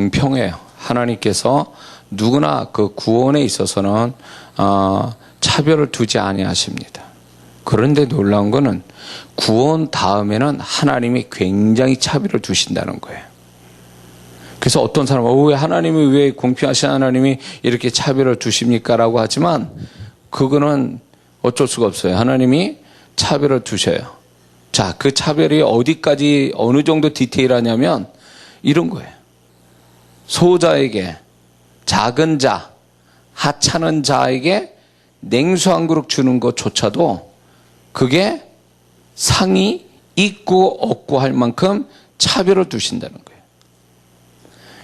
공평해요. 하나님께서 누구나 그 구원에 있어서는 차별을 두지 아니하십니다. 그런데 놀라운 거는 구원 다음에는 하나님이 굉장히 차별을 두신다는 거예요. 그래서 어떤 사람은 왜 하나님이 왜 공평하신 하나님이 이렇게 차별을 두십니까? 라고 하지만 그거는 어쩔 수가 없어요. 하나님이 차별을 두셔요. 자, 그 차별이 어디까지 어느 정도 디테일하냐면 이런 거예요. 소자에게, 작은 자, 하찮은 자에게 냉수 한 그릇 주는 것조차도 그게 상이 있고 없고 할 만큼 차별을 두신다는 거예요.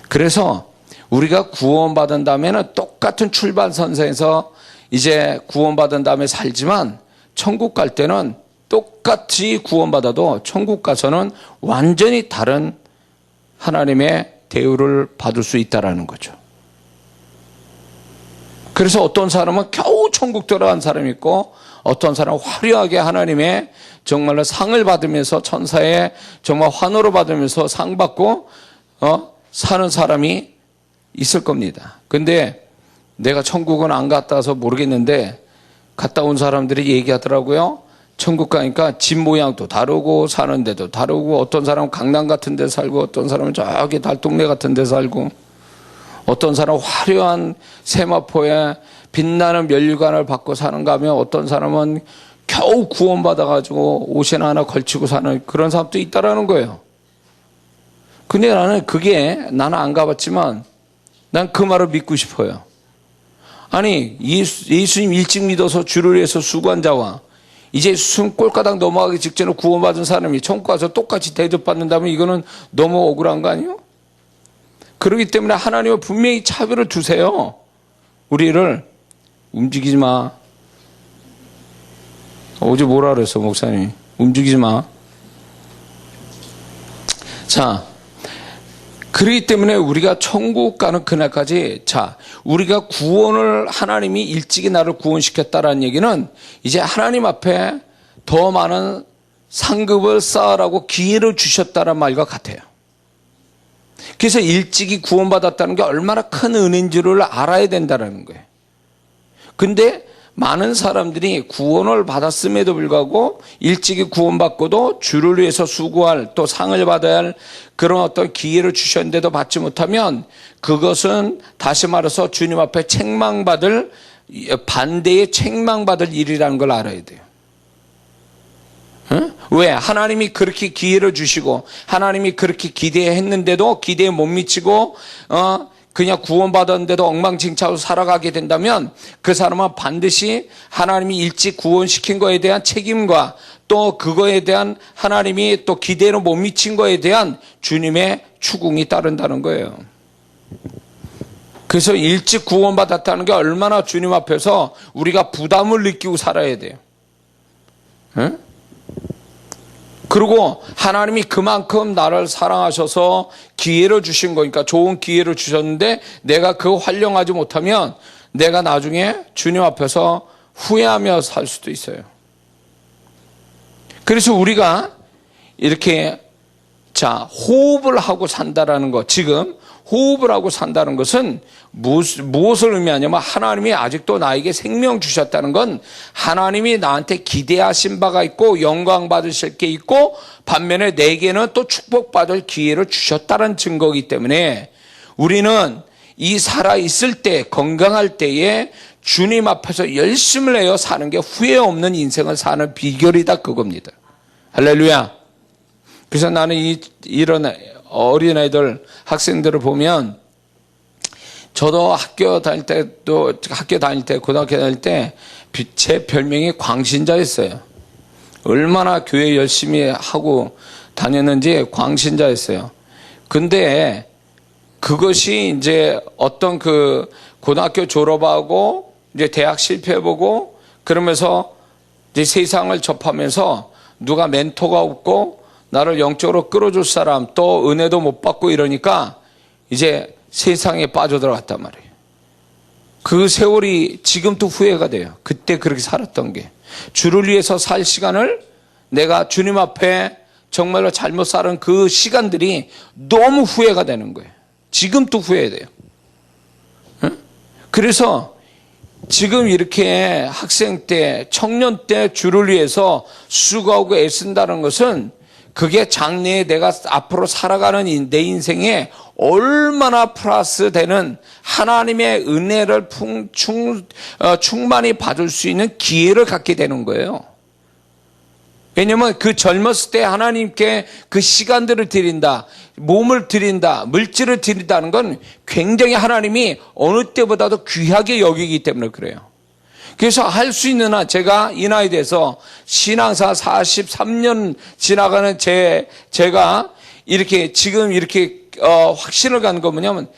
그래서 우리가 구원받은 다음에는 똑같은 출발선상에서 이제 구원받은 다음에 살지만 천국 갈 때는 똑같이 구원받아도 천국 가서는 완전히 다른 하나님의 대우를 받을 수 있다는 거죠. 그래서 어떤 사람은 겨우 천국 들어간 사람이 있고 어떤 사람은 화려하게 하나님의 정말로 상을 받으면서 천사의 정말 환호를 받으면서 상 받고 사는 사람이 있을 겁니다. 근데 내가 천국은 안 갔다 와서 모르겠는데 갔다 온 사람들이 얘기하더라고요. 천국 가니까 집 모양도 다르고 사는 데도 다르고 어떤 사람은 강남 같은 데 살고 어떤 사람은 저기 달동네 같은 데 살고 어떤 사람은 화려한 세마포에 빛나는 면류관을 받고 사는가 하면 어떤 사람은 겨우 구원받아가지고 옷이나 하나 걸치고 사는 그런 사람도 있다라는 거예요. 근데 나는 안 가봤지만 난 그 말을 믿고 싶어요. 아니 예수님 일찍 믿어서 주를 위해서 수고한 자와 이제 숨 꼴가닥 넘어가기 직전에 구원받은 사람이 천국 가서 똑같이 대접받는다면 이거는 너무 억울한 거 아니에요? 그렇기 때문에 하나님은 분명히 차별을 두세요. 우리를 움직이지 마. 어제 뭐라 그랬어 목사님? 움직이지 마. 자, 그렇기 때문에 우리가 천국 가는 그날까지 우리가 구원을 하나님이 일찍이 나를 구원시켰다라는 얘기는 이제 하나님 앞에 더 많은 상급을 쌓으라고 기회를 주셨다는 말과 같아요. 그래서 일찍이 구원받았다는 게 얼마나 큰 은혜인 줄을 알아야 된다는 거예요. 근데 많은 사람들이 구원을 받았음에도 불구하고 일찍이 구원받고도 주를 위해서 수고할 또 상을 받아야 할 그런 어떤 기회를 주셨는데도 받지 못하면 그것은 다시 말해서 주님 앞에 책망받을 반대의 책망받을 일이라는 걸 알아야 돼요. 응? 왜? 하나님이 그렇게 기회를 주시고 하나님이 그렇게 기대했는데도 기대에 못 미치고 그냥 구원받았는데도 엉망진창으로 살아가게 된다면 그 사람은 반드시 하나님이 일찍 구원시킨 거에 대한 책임과 또 그거에 대한 하나님이 또 기대로 못 미친 거에 대한 주님의 추궁이 따른다는 거예요. 그래서 일찍 구원받았다는 게 얼마나 주님 앞에서 우리가 부담을 느끼고 살아야 돼요. 응? 그리고 하나님이 그만큼 나를 사랑하셔서 기회를 주신 거니까 좋은 기회를 주셨는데 내가 그거 활용하지 못하면 내가 나중에 주님 앞에서 후회하며 살 수도 있어요. 그래서 우리가 이렇게 호흡을 하고 산다라는 것, 지금 호흡을 하고 산다는 것은 무엇을 의미하냐면 하나님이 아직도 나에게 생명 주셨다는 건 하나님이 나한테 기대하신 바가 있고 영광 받으실 게 있고 반면에 내게는 또 축복받을 기회를 주셨다는 증거이기 때문에 우리는 이 살아있을 때 건강할 때에 주님 앞에서 열심을 내어 사는 게 후회 없는 인생을 사는 비결이다 그겁니다. 할렐루야. 그래서 나는 이런 어린아이들, 학생들을 보면 저도 학교 다닐 때, 고등학교 다닐 때 제 별명이 광신자였어요. 얼마나 교회 열심히 하고 다녔는지 광신자였어요. 근데 그것이 이제 어떤 고등학교 졸업하고 이제 대학 실패해보고 그러면서 이제 세상을 접하면서 누가 멘토가 없고 나를 영적으로 끌어줄 사람 또 은혜도 못 받고 이러니까 이제 세상에 빠져들어갔단 말이에요. 그 세월이 지금도 후회가 돼요. 그때 그렇게 살았던 게. 주를 위해서 살 시간을 내가 주님 앞에 정말로 잘못 살은 그 시간들이 너무 후회가 되는 거예요. 지금도 후회돼요. 응? 그래서 지금 이렇게 학생 때, 청년 때 주를 위해서 수고하고 애쓴다는 것은 그게 장래에 내가 앞으로 살아가는 내 인생에 얼마나 플러스 되는 하나님의 은혜를 충만히 받을 수 있는 기회를 갖게 되는 거예요. 왜냐하면 그 젊었을 때 하나님께 그 시간들을 드린다, 몸을 드린다, 물질을 드린다는 건 굉장히 하나님이 어느 때보다도 귀하게 여기기 때문에 그래요. 그래서 할 수 있는 한, 제가 이 나이 돼서 신앙사 43년 지나가는 제가 이렇게 지금 이렇게 확신을 갖는 건 뭐냐면,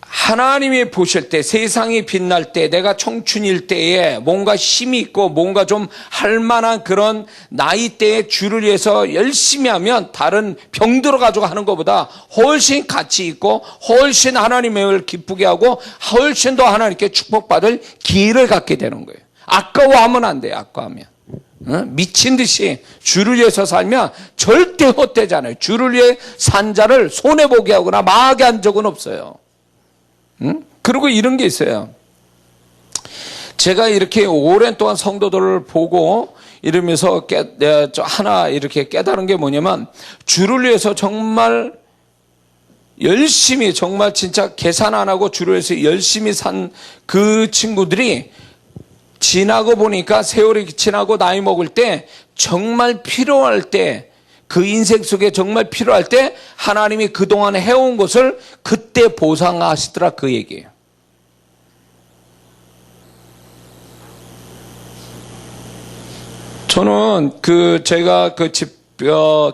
하나님이 보실 때, 세상이 빛날 때, 내가 청춘일 때에 뭔가 힘이 있고 뭔가 좀 할 만한 그런 나이대에 주를 위해서 열심히 하면 다른 병들어 가지고 하는 것보다 훨씬 가치 있고 훨씬 하나님을 기쁘게 하고 훨씬 더 하나님께 축복받을 기회를 갖게 되는 거예요. 아까워하면 안 돼요. 아까워하면. 미친 듯이 주를 위해서 살면 절대 헛되지 않아요. 주를 위해 산 자를 손해보게 하거나 망하게 한 적은 없어요. 그리고 이런 게 있어요. 제가 이렇게 오랜 동안 성도들을 보고 이러면서 하나 이렇게 깨달은 게 뭐냐면, 주를 위해서 정말 열심히, 정말 진짜 계산 안 하고 주를 위해서 열심히 산 그 친구들이 지나고 보니까, 세월이 지나고 나이 먹을 때 정말 필요할 때, 그 인생 속에 정말 필요할 때 하나님이 그동안 해온 것을 그때 보상하시더라, 그 얘기예요. 저는 제가 그 집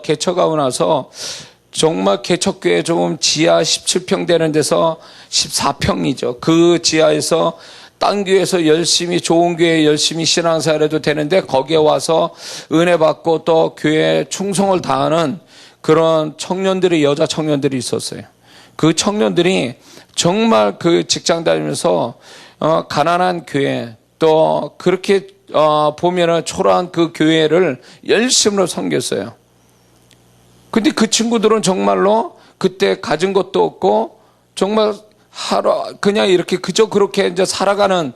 개척하고 나서 정말 개척교회 조금 지하 17평 되는 데서 14평이죠. 그 지하에서 딴 교회에서 열심히, 좋은 교회에 열심히 신앙생활해도 되는데 거기에 와서 은혜 받고 또 교회에 충성을 다하는 그런 청년들이, 여자 청년들이 있었어요. 그 청년들이 정말 그 직장 다니면서 가난한 교회, 또 그렇게 보면은 초라한 그 교회를 열심으로 섬겼어요. 근데 그 친구들은 정말로 그때 가진 것도 없고 정말 하루 그냥 이렇게 그저 그렇게 이제 살아가는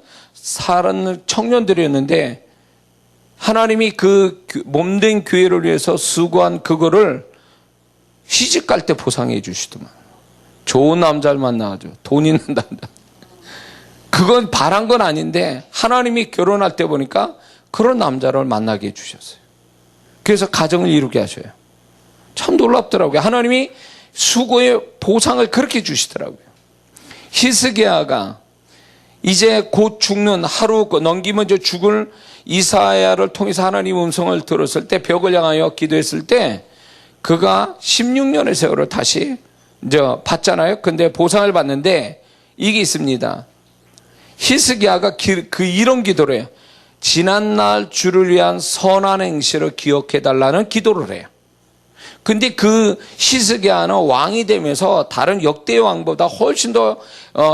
청년들이었는데, 하나님이 그 몸된 교회를 위해서 수고한 그거를 시집 갈 때 보상해 주시더만. 좋은 남자를 만나가지고 돈 있는 남자. 그건 바란 건 아닌데 하나님이 결혼할 때 보니까 그런 남자를 만나게 해주셨어요. 그래서 가정을 이루게 하셔요. 참 놀랍더라고요. 하나님이 수고의 보상을 그렇게 주시더라고요. 히스기야가 이제 곧 죽는, 하루 넘기면 이제 죽을 이사야를 통해서 하나님 음성을 들었을 때, 벽을 향하여 기도했을 때 그가 16년의 세월을 다시 이제 받잖아요. 근데 보상을 받는데 이게 있습니다. 히스기야가 이런 기도를 해요. 지난날 주를 위한 선한 행실을 기억해 달라는 기도를 해요. 근데 그 히스기야는 왕이 되면서 다른 역대 왕보다 훨씬 더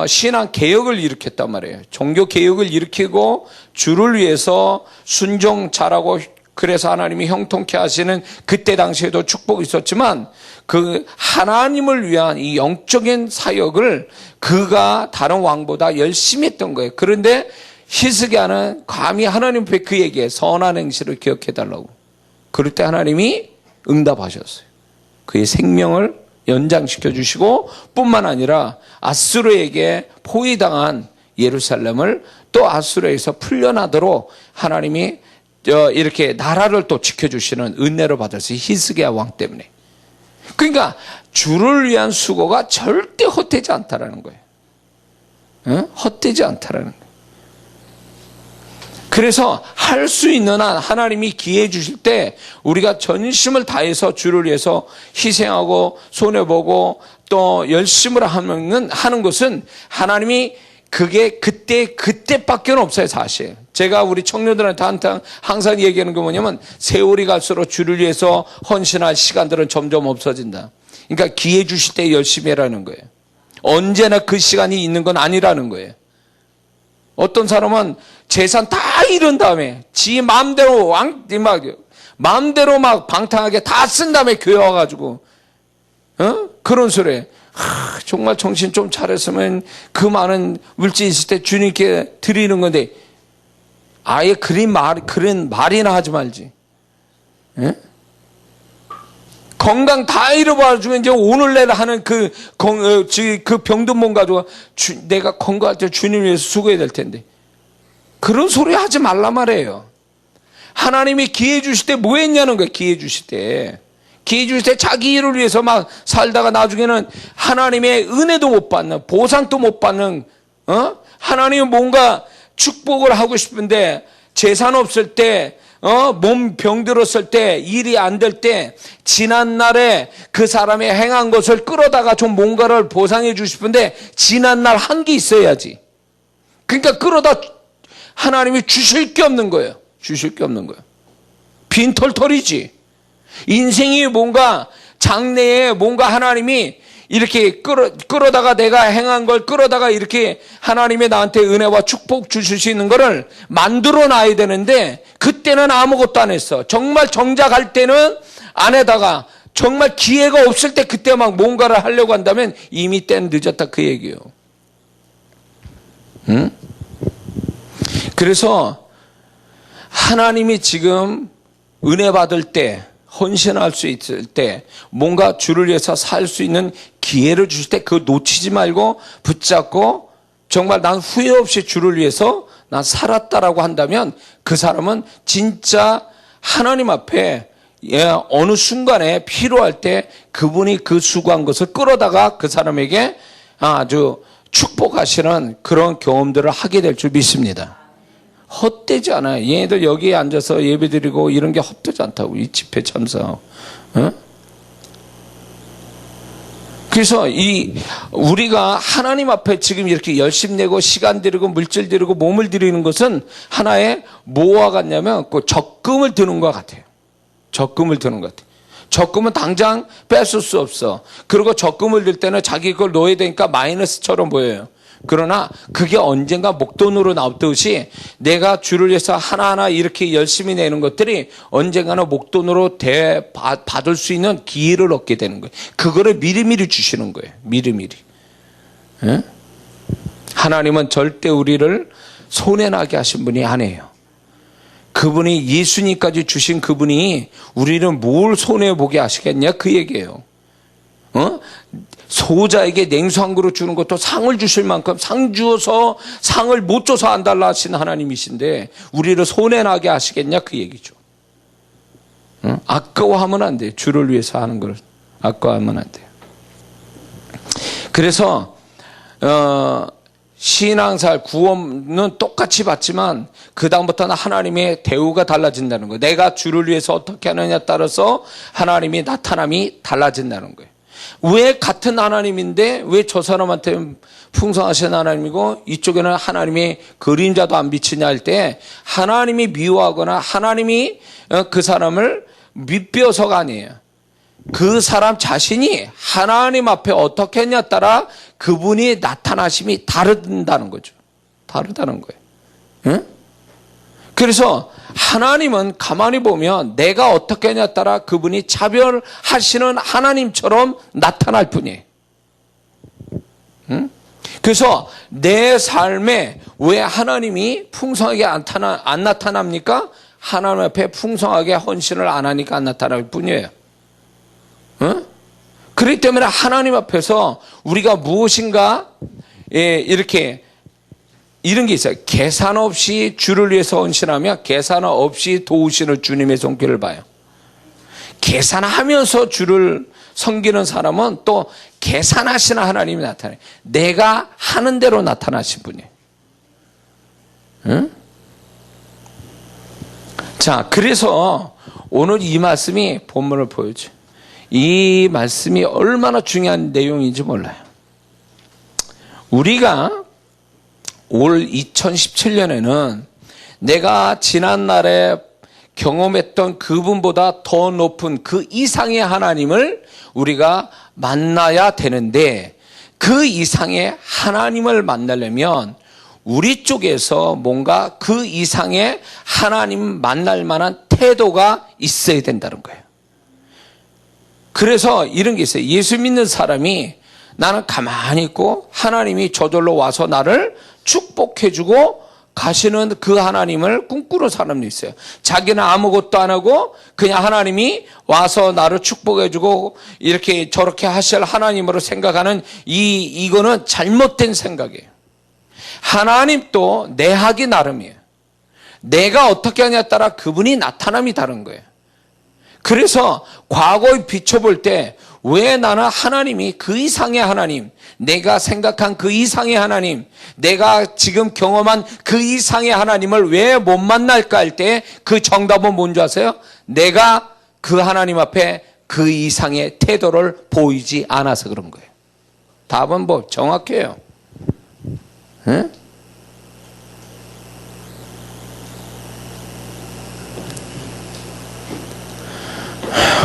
신앙 개혁을 일으켰단 말이에요. 종교 개혁을 일으키고 주를 위해서 순종 잘하고, 그래서 하나님이 형통케 하시는 그때 당시에도 축복이 있었지만, 그 하나님을 위한 이 영적인 사역을 그가 다른 왕보다 열심히 했던 거예요. 그런데 히스기야는 감히 하나님 앞에 그 얘기에 선한 행실을 기억해 달라고. 그럴 때 하나님이 응답하셨어요. 그의 생명을 연장시켜 주시고, 뿐만 아니라 아수르에게 포위당한 예루살렘을 또 아수르에서 풀려나도록 하나님이 이렇게 나라를 또 지켜주시는 은혜를 받았어요. 히스기야 왕 때문에. 그러니까 주를 위한 수고가 절대 헛되지 않다라는 거예요. 응? 헛되지 않다라는 거예요. 그래서 할 수 있는 한 하나님이 기회 주실 때 우리가 전심을 다해서 주를 위해서 희생하고 손해보고 또 열심을 하는 것은 하나님이 그게 그때밖에 없어요, 사실. 제가 우리 청년들한테 항상 얘기하는 게 뭐냐면, 세월이 갈수록 주를 위해서 헌신할 시간들은 점점 없어진다. 그러니까 기회 주실 때 열심히 해라는 거예요. 언제나 그 시간이 있는 건 아니라는 거예요. 어떤 사람은 재산 다 잃은 다음에 지 마음대로 마음대로 막 방탕하게 다 쓴 다음에 교회 와가지고 그런 소리. 정말 정신 좀 차렸으면 그 많은 물질 있을 때 주님께 드리는 건데 아예 그런 말이나 하지 말지. 예? 건강 다 잃어버리면 이제 오늘 내일 하는 그 병든 몸 가지고 내가 건강할 때 주님 위해서 수고해야 될 텐데 그런 소리 하지 말란 말이에요. 하나님이 기회 주실 때 뭐 했냐는 거예요. 기회 주실 때 자기 일을 위해서 막 살다가 나중에는 하나님의 은혜도 못 받는, 보상도 못 받는, 하나님은 뭔가 축복을 하고 싶은데 재산 없을 때, 몸 병들었을 때, 일이 안 될 때, 지난날에 그 사람이 행한 것을 끌어다가 좀 뭔가를 보상해 주고 싶은데 지난날 한 게 있어야지. 그러니까 끌어다 하나님이 주실 게 없는 거예요. 주실 게 없는 거예요. 빈털털이지. 인생이 뭔가 장래에 뭔가 하나님이 이렇게 끌어다가 내가 행한 걸 끌어다가 이렇게 하나님이 나한테 은혜와 축복 주실 수 있는 거를 만들어 놔야 되는데 그때는 아무것도 안 했어. 정말 정작 할 때는 안 해다가 정말 기회가 없을 때 그때 막 뭔가를 하려고 한다면 이미 때는 늦었다 그 얘기예요. 응? 그래서 하나님이 지금 은혜 받을 때 헌신할 수 있을 때 뭔가 주를 위해서 살 수 있는 기회를 주실 때 그거 놓치지 말고 붙잡고 정말 난 후회 없이 주를 위해서 난 살았다라고 한다면 그 사람은 진짜 하나님 앞에 어느 순간에 필요할 때 그분이 그 수고한 것을 끌어다가 그 사람에게 아주 축복하시는 그런 경험들을 하게 될 줄 믿습니다. 헛되지 않아요. 얘네들 여기에 앉아서 예배드리고 이런 게 헛되지 않다고. 이 집회 참석하고. 그래서 우리가 하나님 앞에 지금 이렇게 열심 내고 시간 들이고 물질 들이고 몸을 들이는 것은 하나의 뭐와 같냐면 그 적금을 드는 것 같아요. 적금을 드는 것 같아요. 적금은 당장 뺏을 수 없어. 그리고 적금을 들 때는 자기 걸 넣어야 되니까 마이너스처럼 보여요. 그러나 그게 언젠가 목돈으로 나오듯이 내가 주를 위해서 하나하나 이렇게 열심히 내는 것들이 언젠가는 목돈으로 받을 수 있는 기회를 얻게 되는 거예요. 그거를 미리미리 주시는 거예요. 미리미리. 예? 하나님은 절대 우리를 손해나게 하신 분이 아니에요. 그분이 예수님까지 주신 그분이 우리는 뭘 손해보게 하시겠냐 그 얘기예요. 소자에게 냉수 한 그릇 주는 것도 상을 주실 만큼 상 주어서 상을 못 줘서 안 달라 하신 하나님이신데 우리를 손해나게 하시겠냐 그 얘기죠. 아까워하면 안 돼요. 주를 위해서 하는 걸 아까워하면 안 돼요. 그래서 신앙생활 구원은 똑같이 받지만 그 다음부터는 하나님의 대우가 달라진다는 거예요. 내가 주를 위해서 어떻게 하느냐에 따라서 하나님의 나타남이 달라진다는 거예요. 왜 같은 하나님인데 왜 저 사람한테 풍성하신 하나님이고 이쪽에는 하나님의 그림자도 안 비치냐 할 때 하나님이 미워하거나 하나님이 그 사람을 밑벼서가 아니에요. 그 사람 자신이 하나님 앞에 어떻게 했냐에 따라 그분이 나타나심이 다르다는 거죠. 다르다는 거예요. 응? 그래서 하나님은 가만히 보면 내가 어떻게 하냐에 따라 그분이 차별하시는 하나님처럼 나타날 뿐이에요. 응? 그래서 내 삶에 왜 하나님이 풍성하게 안 나타납니까? 하나님 앞에 풍성하게 헌신을 안 하니까 안 나타날 뿐이에요. 응? 그렇기 때문에 하나님 앞에서 우리가 무엇인가 이렇게 이런 게 있어요. 계산 없이 주를 위해서 헌신하며 계산 없이 도우시는 주님의 손길을 봐요. 계산하면서 주를 섬기는 사람은 또 계산하시는 하나님이 나타나요. 내가 하는 대로 나타나신 분이에요. 응? 자, 그래서 오늘 이 말씀이 본문을 보여줘요. 이 말씀이 얼마나 중요한 내용인지 몰라요. 우리가 올 2017년에는 내가 지난날에 경험했던 그분보다 더 높은 그 이상의 하나님을 우리가 만나야 되는데 그 이상의 하나님을 만나려면 우리 쪽에서 뭔가 그 이상의 하나님 만날 만한 태도가 있어야 된다는 거예요. 그래서 이런 게 있어요. 예수 믿는 사람이 나는 가만히 있고 하나님이 저절로 와서 나를 축복해주고 가시는 그 하나님을 꿈꾸는 사람도 있어요. 자기는 아무것도 안 하고 그냥 하나님이 와서 나를 축복해주고 이렇게 저렇게 하실 하나님으로 생각하는 이거는 잘못된 생각이에요. 하나님도 내 하기 나름이에요. 내가 어떻게 하냐에 따라 그분이 나타남이 다른 거예요. 그래서 과거에 비춰볼 때 왜 나는 하나님이 그 이상의 하나님, 내가 생각한 그 이상의 하나님, 내가 지금 경험한 그 이상의 하나님을 왜 못 만날까 할 때 그 정답은 뭔지 아세요? 내가 그 하나님 앞에 그 이상의 태도를 보이지 않아서 그런 거예요. 답은 뭐 정확해요. 네?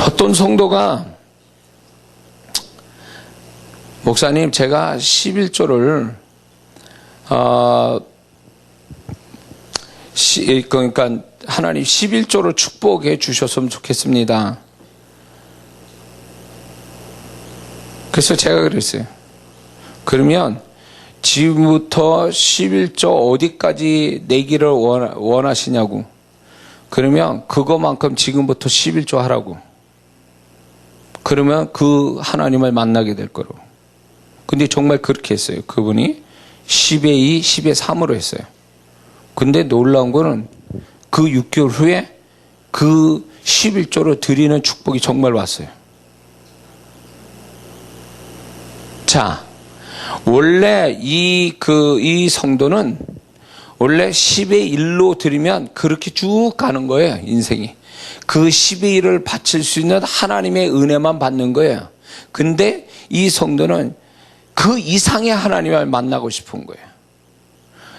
어떤 성도가 목사님 제가 11조를 그러니까 하나님 11조를 축복해 주셨으면 좋겠습니다. 그래서 제가 그랬어요. 그러면 지금부터 11조 어디까지 내기를 원하시냐고. 그러면 그거만큼 지금부터 11조 하라고. 그러면 그 하나님을 만나게 될 거로. 근데 정말 그렇게 했어요. 그분이 10의 2, 10의 3으로 했어요. 근데 놀라운 거는 그 6개월 후에 그 11조로 드리는 축복이 정말 왔어요. 자, 원래 이 성도는 원래 10의 1로 드리면 그렇게 쭉 가는 거예요, 인생이. 그 10의 1을 바칠 수 있는 하나님의 은혜만 받는 거예요. 근데 이 성도는 그 이상의 하나님을 만나고 싶은 거예요.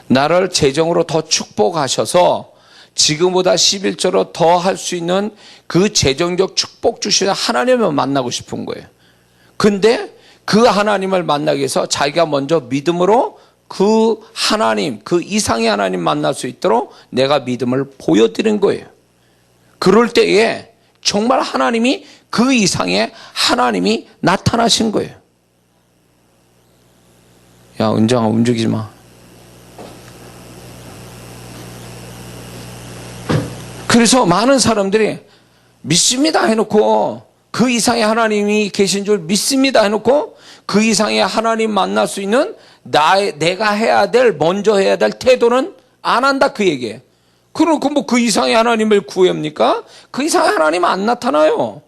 나를 재정으로 더 축복하셔서 지금보다 11조로 더 할 수 있는 그 재정적 축복 주시는 하나님을 만나고 싶은 거예요. 근데 그 하나님을 만나기 위해서 자기가 먼저 믿음으로 그 하나님, 그 이상의 하나님 만날 수 있도록 내가 믿음을 보여드린 거예요. 그럴 때에 정말 하나님이 그 이상의 하나님이 나타나신 거예요. 야, 은정아, 움직이지 마. 그래서 많은 사람들이 믿습니다 해놓고 그 이상의 하나님이 계신 줄 믿습니다 해놓고 그 이상의 하나님 만날 수 있는 내가 해야 될, 먼저 해야 될 태도는 안 한다 그 얘기예요. 그럼 뭐 그 이상의 하나님을 구합니까? 그 이상의 하나님 안 나타나요.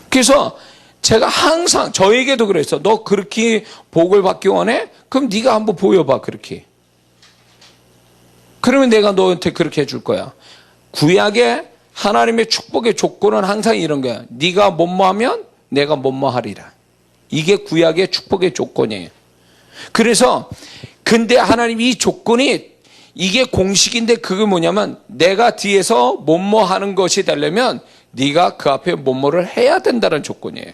그래서 제가 항상 저에게도 그랬어. 너 그렇게 복을 받기 원해? 그럼 네가 한번 보여봐 그렇게. 그러면 내가 너한테 그렇게 해줄 거야. 구약의 하나님의 축복의 조건은 항상 이런 거야. 네가 뭐뭐 하면 내가 뭐뭐 하리라. 이게 구약의 축복의 조건이에요. 그래서 근데 하나님 이 조건이 이게 공식인데 그게 뭐냐면 내가 뒤에서 뭐뭐 하는 것이 되려면 네가 그 앞에 뭐뭐를 해야 된다는 조건이에요.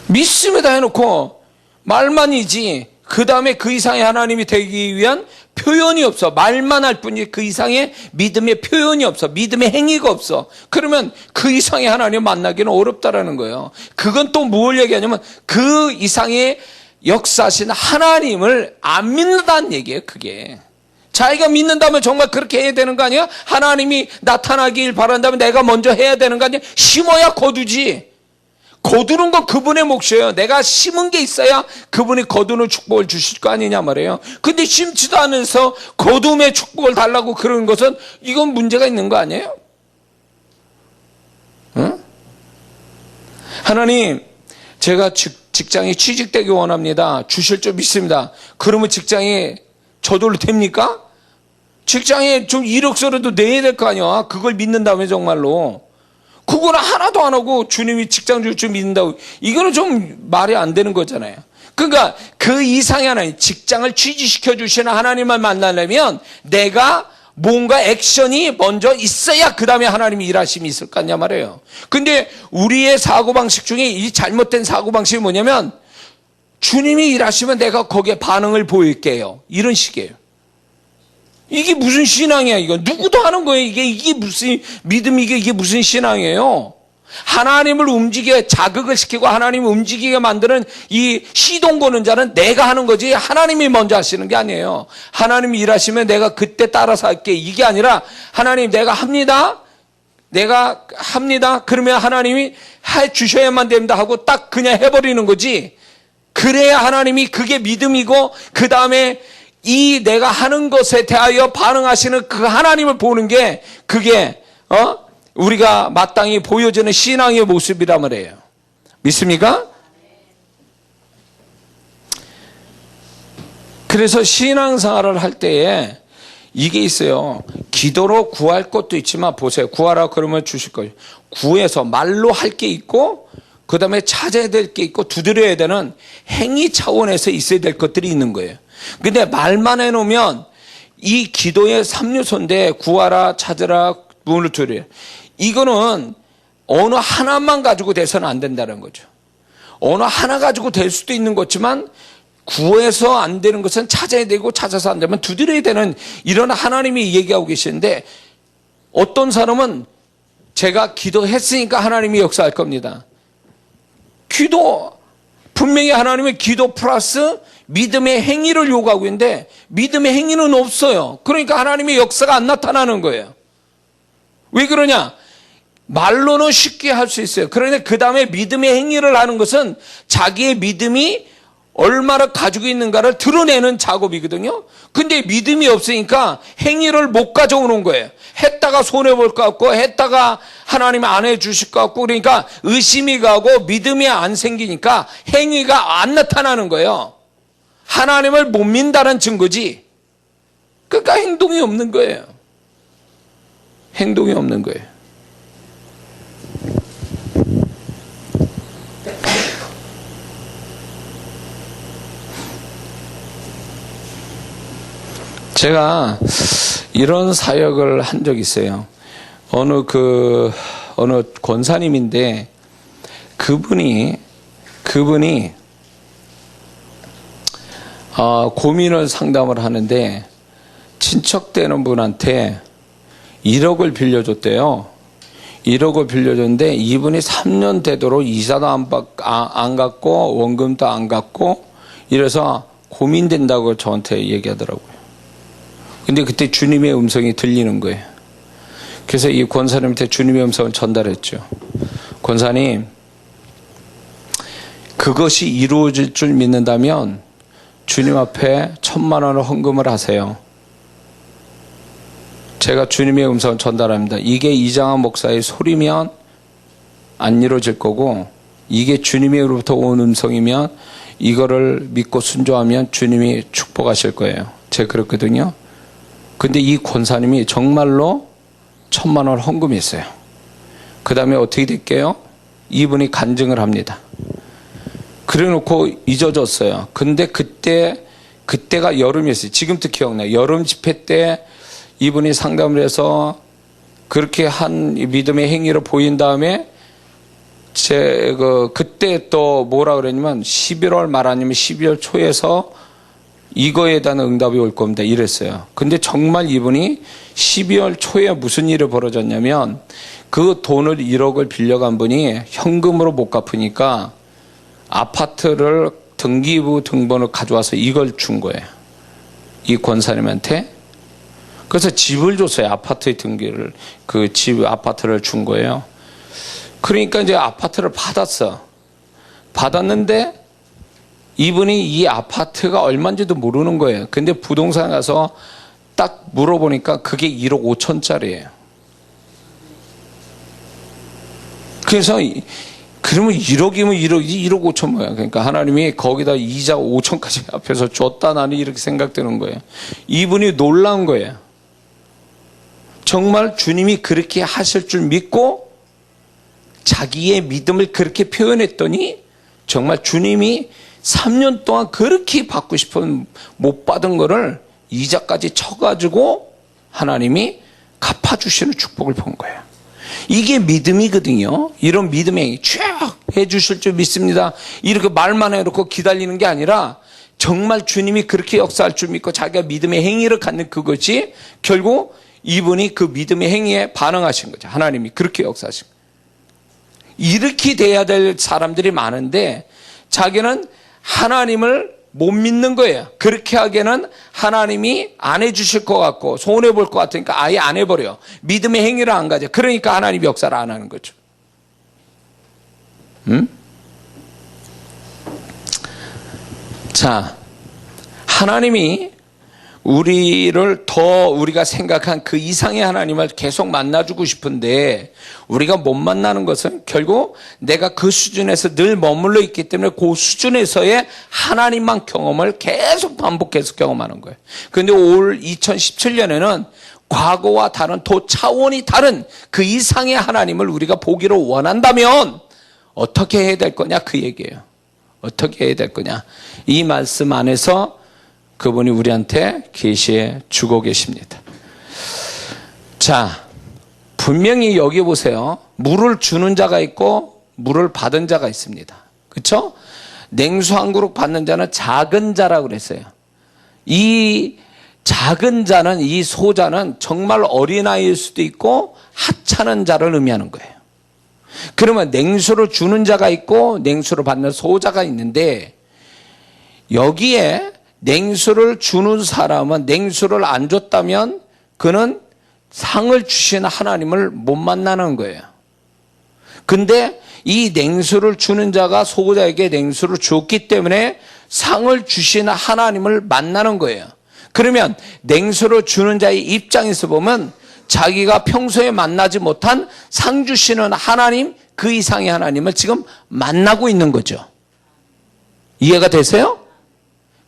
믿습니다 해놓고 말만이지 그 다음에 그 이상의 하나님이 되기 위한 표현이 없어. 말만 할 뿐이지 그 이상의 믿음의 표현이 없어. 믿음의 행위가 없어. 그러면 그 이상의 하나님 만나기는 어렵다라는 거예요. 그건 또 뭘 얘기하냐면 그 이상의 역사하신 하나님을 안 믿는다는 얘기예요. 그게. 자기가 믿는다면 정말 그렇게 해야 되는 거 아니야? 하나님이 나타나길 바란다면 내가 먼저 해야 되는 거 아니야? 심어야 거두지. 거두는 건 그분의 몫이에요. 내가 심은 게 있어야 그분이 거두는 축복을 주실 거 아니냐 말이에요. 근데 심지도 않으면서 거둠의 축복을 달라고 그러는 것은 이건 문제가 있는 거 아니에요? 응? 하나님, 제가 직장에 취직되기 원합니다. 주실 줄 믿습니다. 그러면 직장에 저절로 됩니까? 직장에 좀 이력서라도 내야 될 거 아니야. 그걸 믿는다면 정말로. 그거는 하나도 안 하고 주님이 직장 줄 줄 믿는다고. 이거는 좀 말이 안 되는 거잖아요. 그러니까 그 이상의 하나님, 직장을 취직시켜 주시는 하나님을 만나려면 내가 뭔가 액션이 먼저 있어야 그 다음에 하나님이 일하심이 있을 거 아니냐 말이에요. 근데 우리의 사고방식 중에 이 잘못된 사고방식이 뭐냐면 주님이 일하시면 내가 거기에 반응을 보일게요. 이런 식이에요. 이게 무슨 신앙이야, 이거. 누구도 하는 거예요. 이게 무슨 믿음이 이게 무슨 신앙이에요. 하나님을 움직여 자극을 시키고 하나님을 움직이게 만드는 이 시동 거는 자는 내가 하는 거지 하나님이 먼저 하시는 게 아니에요. 하나님이 일하시면 내가 그때 따라서 할게 이게 아니라 하나님 내가 합니다. 그러면 하나님이 해 주셔야만 됩니다 하고 딱 그냥 해버리는 거지. 그래야 하나님이 그게 믿음이고 그 다음에 이 내가 하는 것에 대하여 반응하시는 그 하나님을 보는 게 그게 우리가 마땅히 보여주는 신앙의 모습이란 말이에요. 믿습니까? 그래서 신앙생활을 할 때에 이게 있어요. 기도로 구할 것도 있지만 보세요. 구하라 그러면 주실 거예요. 구해서 말로 할 게 있고 그 다음에 찾아야 될 게 있고 두드려야 되는 행위 차원에서 있어야 될 것들이 있는 거예요. 근데 말만 해놓으면 이 기도의 3요소인데 구하라 찾으라 문을 두드려. 이거는 어느 하나만 가지고 돼서는 안 된다는 거죠. 어느 하나 가지고 될 수도 있는 거지만 구해서 안 되는 것은 찾아야 되고 찾아서 안 되면 두드려야 되는 이런 하나님이 얘기하고 계시는데 어떤 사람은 제가 기도했으니까 하나님이 역사할 겁니다. 기도 분명히 하나님은 기도 플러스 믿음의 행위를 요구하고 있는데 믿음의 행위는 없어요. 그러니까 하나님의 역사가 안 나타나는 거예요. 왜 그러냐? 말로는 쉽게 할 수 있어요. 그런데 그 다음에 믿음의 행위를 하는 것은 자기의 믿음이 얼마나 가지고 있는가를 드러내는 작업이거든요. 근데 믿음이 없으니까 행위를 못 가져오는 거예요. 했다가 손해볼 것 같고 했다가 하나님 안 해주실 것 같고 그러니까 의심이 가고 믿음이 안 생기니까 행위가 안 나타나는 거예요. 하나님을 못 믿는다는 증거지. 그러니까 행동이 없는 거예요. 행동이 없는 거예요. 제가 이런 사역을 한 적이 있어요. 어느 권사님인데 그분이 고민을 상담을 하는데 친척 되는 분한테 1억을 빌려줬대요. 1억을 빌려줬는데 이분이 3년 되도록 이자도 안 갚고 원금도 안 갚고 이래서 고민된다고 저한테 얘기하더라고요. 근데 그때 주님의 음성이 들리는 거예요. 그래서 이 권사님한테 주님의 음성을 전달했죠. 권사님, 그것이 이루어질 줄 믿는다면 주님 앞에 1,000만 원을 헌금을 하세요. 제가 주님의 음성을 전달합니다. 이게 이장한 목사의 소리면 안 이루어질 거고 이게 주님으로부터 온 음성이면 이거를 믿고 순종하면 주님이 축복하실 거예요. 제가 그랬거든요. 근데 이 권사님이 정말로 1,000만 원을 헌금했어요. 그 다음에 어떻게 될게요? 이분이 간증을 합니다. 그래 놓고 잊어졌어요. 근데 그때가 여름이었어요. 지금도 기억나요. 여름 집회 때 이분이 상담을 해서 그렇게 한 믿음의 행위를 보인 다음에 그때 또 뭐라 그랬냐면 11월 말 아니면 12월 초에서 이거에 대한 응답이 올 겁니다. 이랬어요. 근데 정말 이분이 12월 초에 무슨 일이 벌어졌냐면 그 돈을 1억을 빌려간 분이 현금으로 못 갚으니까 아파트를 등기부 등본을 가져와서 이걸 준 거예요. 이 권사님한테. 그래서 집을 줬어요. 아파트의 등기를. 그 집 아파트를 준 거예요. 그러니까 이제 아파트를 받았는데 이분이 이 아파트가 얼마인지도 모르는 거예요. 근데 부동산 가서 딱 물어보니까 그게 1억 5천짜리예요. 그래서 그러면 1억이면 1억이지 1억 5천 뭐야. 그러니까 하나님이 거기다 이자 5천까지 앞에서 줬다 나는 이렇게 생각되는 거예요. 이분이 놀라운 거예요. 정말 주님이 그렇게 하실 줄 믿고 자기의 믿음을 그렇게 표현했더니 정말 주님이 3년 동안 그렇게 받고 싶은 못 받은 거를 이자까지 쳐가지고 하나님이 갚아주시는 축복을 본 거예요. 이게 믿음이거든요. 이런 믿음이 쫙 해주실 줄 믿습니다. 이렇게 말만 해놓고 기다리는 게 아니라 정말 주님이 그렇게 역사할 줄 믿고 자기가 믿음의 행위를 갖는 그것이 결국 이분이 그 믿음의 행위에 반응하신 거죠. 하나님이 그렇게 역사하신 거예요. 이렇게 돼야 될 사람들이 많은데 자기는 하나님을 못 믿는 거예요. 그렇게 하기에는 하나님이 안 해주실 것 같고 손해볼 것 같으니까 아예 안 해버려. 믿음의 행위를 안 가져. 그러니까 하나님 역사를 안 하는 거죠. 자, 하나님이 우리를 더 우리가 생각한 그 이상의 하나님을 계속 만나주고 싶은데 우리가 못 만나는 것은 결국 내가 그 수준에서 늘 머물러 있기 때문에 그 수준에서의 하나님만 경험을 계속 반복해서 경험하는 거예요. 그런데 올 2017년에는 과거와 다른 또 차원이 다른 그 이상의 하나님을 우리가 보기를 원한다면 어떻게 해야 될 거냐 그 얘기예요. 어떻게 해야 될 거냐. 이 말씀 안에서 그분이 우리한테 계시해 주고 계십니다. 자, 분명히 여기 보세요. 물을 주는 자가 있고 물을 받은 자가 있습니다. 그렇죠? 냉수 한 그릇 받는 자는 작은 자라고 그랬어요. 이 작은 자는, 이 소자는 정말 어린아이일 수도 있고 하찮은 자를 의미하는 거예요. 그러면 냉수를 주는 자가 있고 냉수를 받는 소자가 있는데 여기에 냉수를 주는 사람은 냉수를 안 줬다면 그는 상을 주신 하나님을 못 만나는 거예요. 근데 이 냉수를 주는 자가 소자에게 냉수를 줬기 때문에 상을 주신 하나님을 만나는 거예요. 그러면 냉수를 주는 자의 입장에서 보면 자기가 평소에 만나지 못한 상 주시는 하나님, 그 이상의 하나님을 지금 만나고 있는 거죠. 이해가 되세요?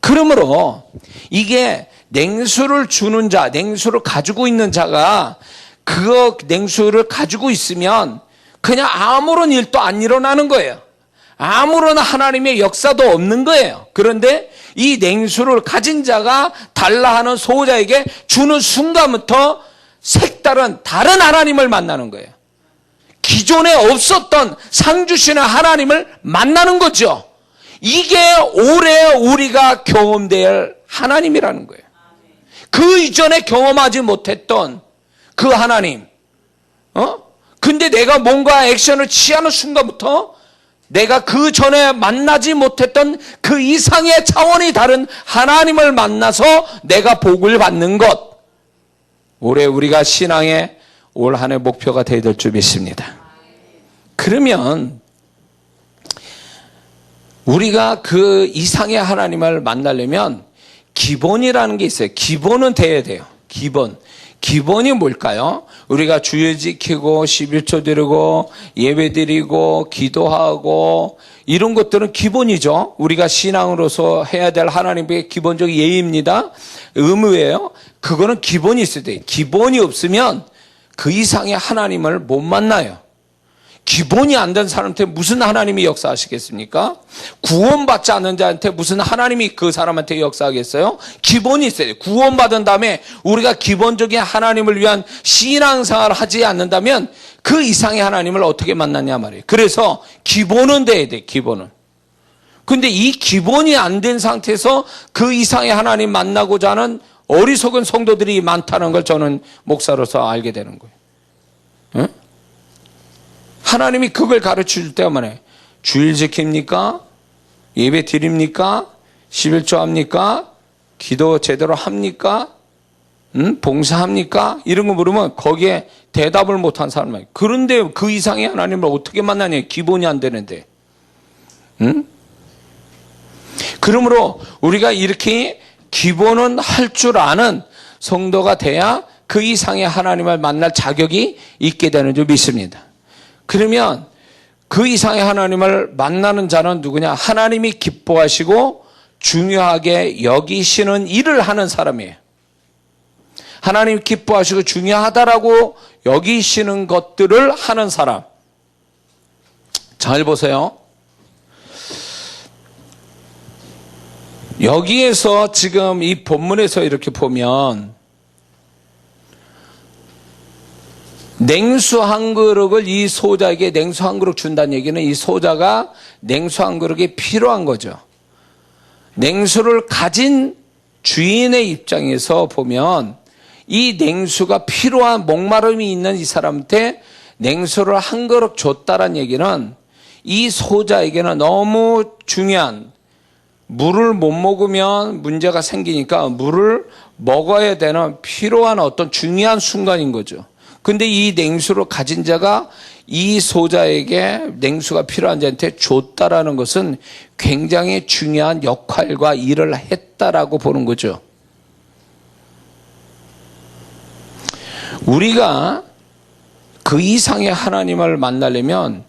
그러므로 이게 냉수를 주는 자, 냉수를 가지고 있는 자가 그 냉수를 가지고 있으면 그냥 아무런 일도 안 일어나는 거예요. 아무런 하나님의 역사도 없는 거예요. 그런데 이 냉수를 가진 자가 달라 하는 소자에게 주는 순간부터 색다른 다른 하나님을 만나는 거예요. 기존에 없었던 상 주시는 하나님을 만나는 거죠. 이게 올해 우리가 경험될 하나님이라는 거예요. 그 이전에 경험하지 못했던 그 하나님. 근데 내가 뭔가 액션을 취하는 순간부터 내가 그 전에 만나지 못했던 그 이상의 차원이 다른 하나님을 만나서 내가 복을 받는 것. 올해 우리가 신앙의 올 한 해 목표가 되어야 될 줄 믿습니다. 그러면 우리가 그 이상의 하나님을 만나려면 기본이라는 게 있어요. 기본은 돼야 돼요. 기본이 뭘까요? 우리가 주일 지키고 11조 드리고 예배 드리고 기도하고 이런 것들은 기본이죠. 우리가 신앙으로서 해야 될 하나님의 기본적인 예의입니다. 의무예요. 그거는 기본이 있어야 돼요. 기본이 없으면 그 이상의 하나님을 못 만나요. 기본이 안 된 사람한테 무슨 하나님이 역사하시겠습니까? 구원받지 않는 자한테 무슨 하나님이 그 사람한테 역사하겠어요? 기본이 있어야 돼요. 구원받은 다음에 우리가 기본적인 하나님을 위한 신앙생활을 하지 않는다면 그 이상의 하나님을 어떻게 만나냐 말이에요. 그래서 기본은 돼야 돼, 기본은. 근데 이 기본이 안 된 상태에서 그 이상의 하나님 만나고자 하는 어리석은 성도들이 많다는 걸 저는 목사로서 알게 되는 거예요. 응? 하나님이 그걸 가르쳐 줄 때가 많아요. 주일 지킵니까? 예배 드립니까? 11조 합니까? 기도 제대로 합니까? 봉사합니까? 이런 거 물으면 거기에 대답을 못한 사람이에요. 그런데 그 이상의 하나님을 어떻게 만나냐? 기본이 안 되는데. 그러므로 우리가 이렇게 기본은 할 줄 아는 성도가 돼야 그 이상의 하나님을 만날 자격이 있게 되는 줄 믿습니다. 그러면 그 이상의 하나님을 만나는 자는 누구냐? 하나님이 기뻐하시고 중요하게 여기시는 일을 하는 사람이에요. 하나님 기뻐하시고 중요하다라고 여기시는 것들을 하는 사람. 잘 보세요. 여기에서 지금 이 본문에서 이렇게 보면 냉수 한 그릇을 이 소자에게 냉수 한 그릇 준다는 얘기는 이 소자가 냉수 한 그릇이 필요한 거죠. 냉수를 가진 주인의 입장에서 보면 이 냉수가 필요한 목마름이 있는 이 사람한테 냉수를 한 그릇 줬다란 얘기는 이 소자에게는 너무 중요한, 물을 못 먹으면 문제가 생기니까 물을 먹어야 되는 필요한 어떤 중요한 순간인 거죠. 근데 이 냉수를 가진 자가 이 소자에게 냉수가 필요한 자한테 줬다라는 것은 굉장히 중요한 역할과 일을 했다라고 보는 거죠. 우리가 그 이상의 하나님을 만나려면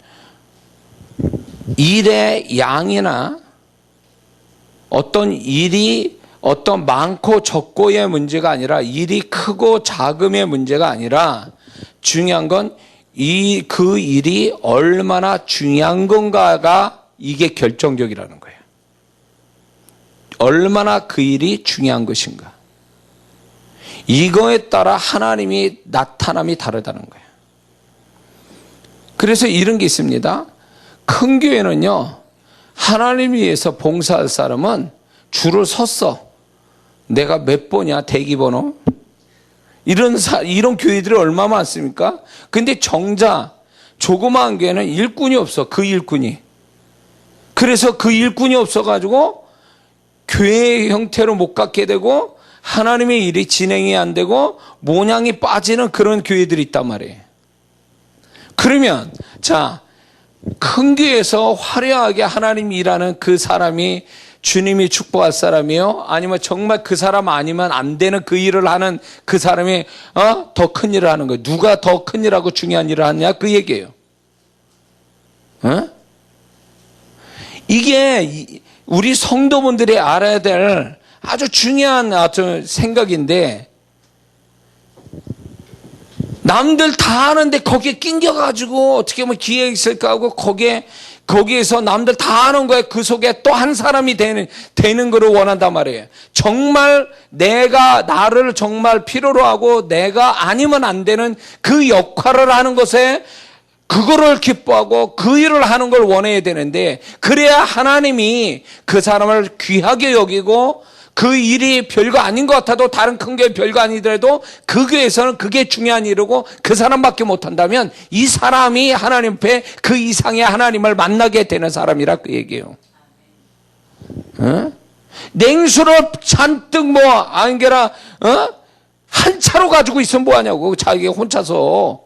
일의 양이나 어떤 일이 어떤 많고 적고의 문제가 아니라 일이 크고 작음의 문제가 아니라 중요한 건 그 일이 얼마나 중요한 건가가 이게 결정적이라는 거예요. 얼마나 그 일이 중요한 것인가. 이거에 따라 하나님이 나타남이 다르다는 거예요. 그래서 이런 게 있습니다. 큰 교회는요, 하나님 위해서 봉사할 사람은 줄을 섰어. 내가 몇 번이야, 대기번호? 이런 교회들이 얼마나 많습니까? 근데 정작 조그마한 교회는 일꾼이 없어, 그 일꾼이. 그래서 그 일꾼이 없어가지고 교회의 형태로 못 갖게 되고 하나님의 일이 진행이 안 되고 모양이 빠지는 그런 교회들이 있단 말이에요. 그러면 자, 큰 교회에서 화려하게 하나님이 일하는 그 사람이 주님이 축복할 사람이요? 아니면 정말 그 사람 아니면 안 되는 그 일을 하는 그 사람이 더 큰 일을 하는 거예요. 누가 더 큰 일하고 중요한 일을 하느냐? 그 얘기예요. 이게 우리 성도분들이 알아야 될 아주 중요한 생각인데, 남들 다 하는데 거기에 낑겨가지고 어떻게 보면 기회 있을까 하고 거기에서 남들 다 하는 거에 그 속에 또 한 사람이 되는 거를 원한단 말이에요. 정말 나를 정말 필요로 하고 내가 아니면 안 되는 그 역할을 하는 것에 그거를 기뻐하고 그 일을 하는 걸 원해야 되는데, 그래야 하나님이 그 사람을 귀하게 여기고 그 일이 별거 아닌 것 같아도 다른 큰 교회 별거 아니더라도 그 교회에서는 그게 중요한 일이고 그 사람밖에 못한다면 이 사람이 하나님 앞에 그 이상의 하나님을 만나게 되는 사람이라 그 얘기예요. 냉수를 잔뜩 안개라 한 차로 가지고 있으면 뭐하냐고, 자기 혼자서.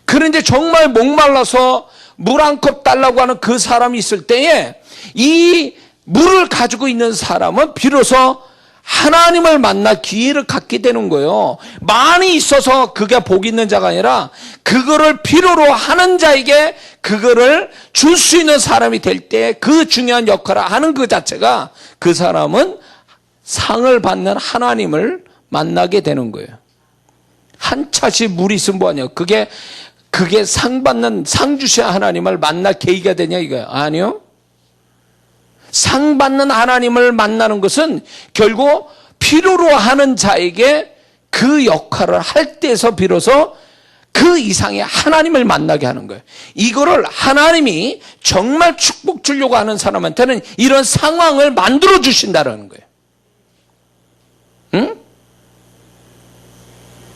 그런데 정말 목말라서 물 한 컵 달라고 하는 그 사람이 있을 때에 이 물을 가지고 있는 사람은 비로소 하나님을 만나 기회를 갖게 되는 거예요. 많이 있어서 그게 복 있는 자가 아니라 그거를 필요로 하는 자에게 그거를 줄 수 있는 사람이 될 때 그 중요한 역할을 하는 그 자체가 그 사람은 상을 받는 하나님을 만나게 되는 거예요. 한 차씩 물이 있으면 뭐하냐. 그게 상 주신 하나님을 만날 계기가 되냐 이거예요. 아니요. 상 받는 하나님을 만나는 것은 결국 필요로 하는 자에게 그 역할을 할 때에서 비로소 그 이상의 하나님을 만나게 하는 거예요. 이거를 하나님이 정말 축복 주려고 하는 사람한테는 이런 상황을 만들어 주신다라는 거예요. 응?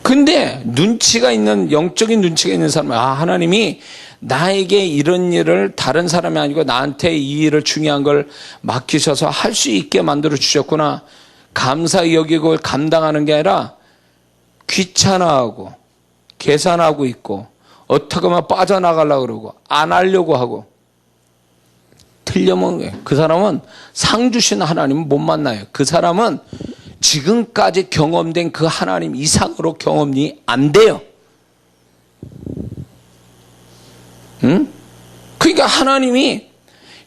근데 영적인 눈치가 있는 사람은 하나님이 나에게 이런 일을 다른 사람이 아니고 나한테 이 일을 중요한 걸 맡기셔서 할 수 있게 만들어 주셨구나. 감사히 여기고 감당하는 게 아니라 귀찮아하고 계산하고 있고 어떻게 하면 빠져나가려고 그러고 안 하려고 하고 틀려먹는 거예요. 그 사람은 상 주신 하나님은 못 만나요. 그 사람은 지금까지 경험된 그 하나님 이상으로 경험이 안 돼요. 응? 그러니까 하나님이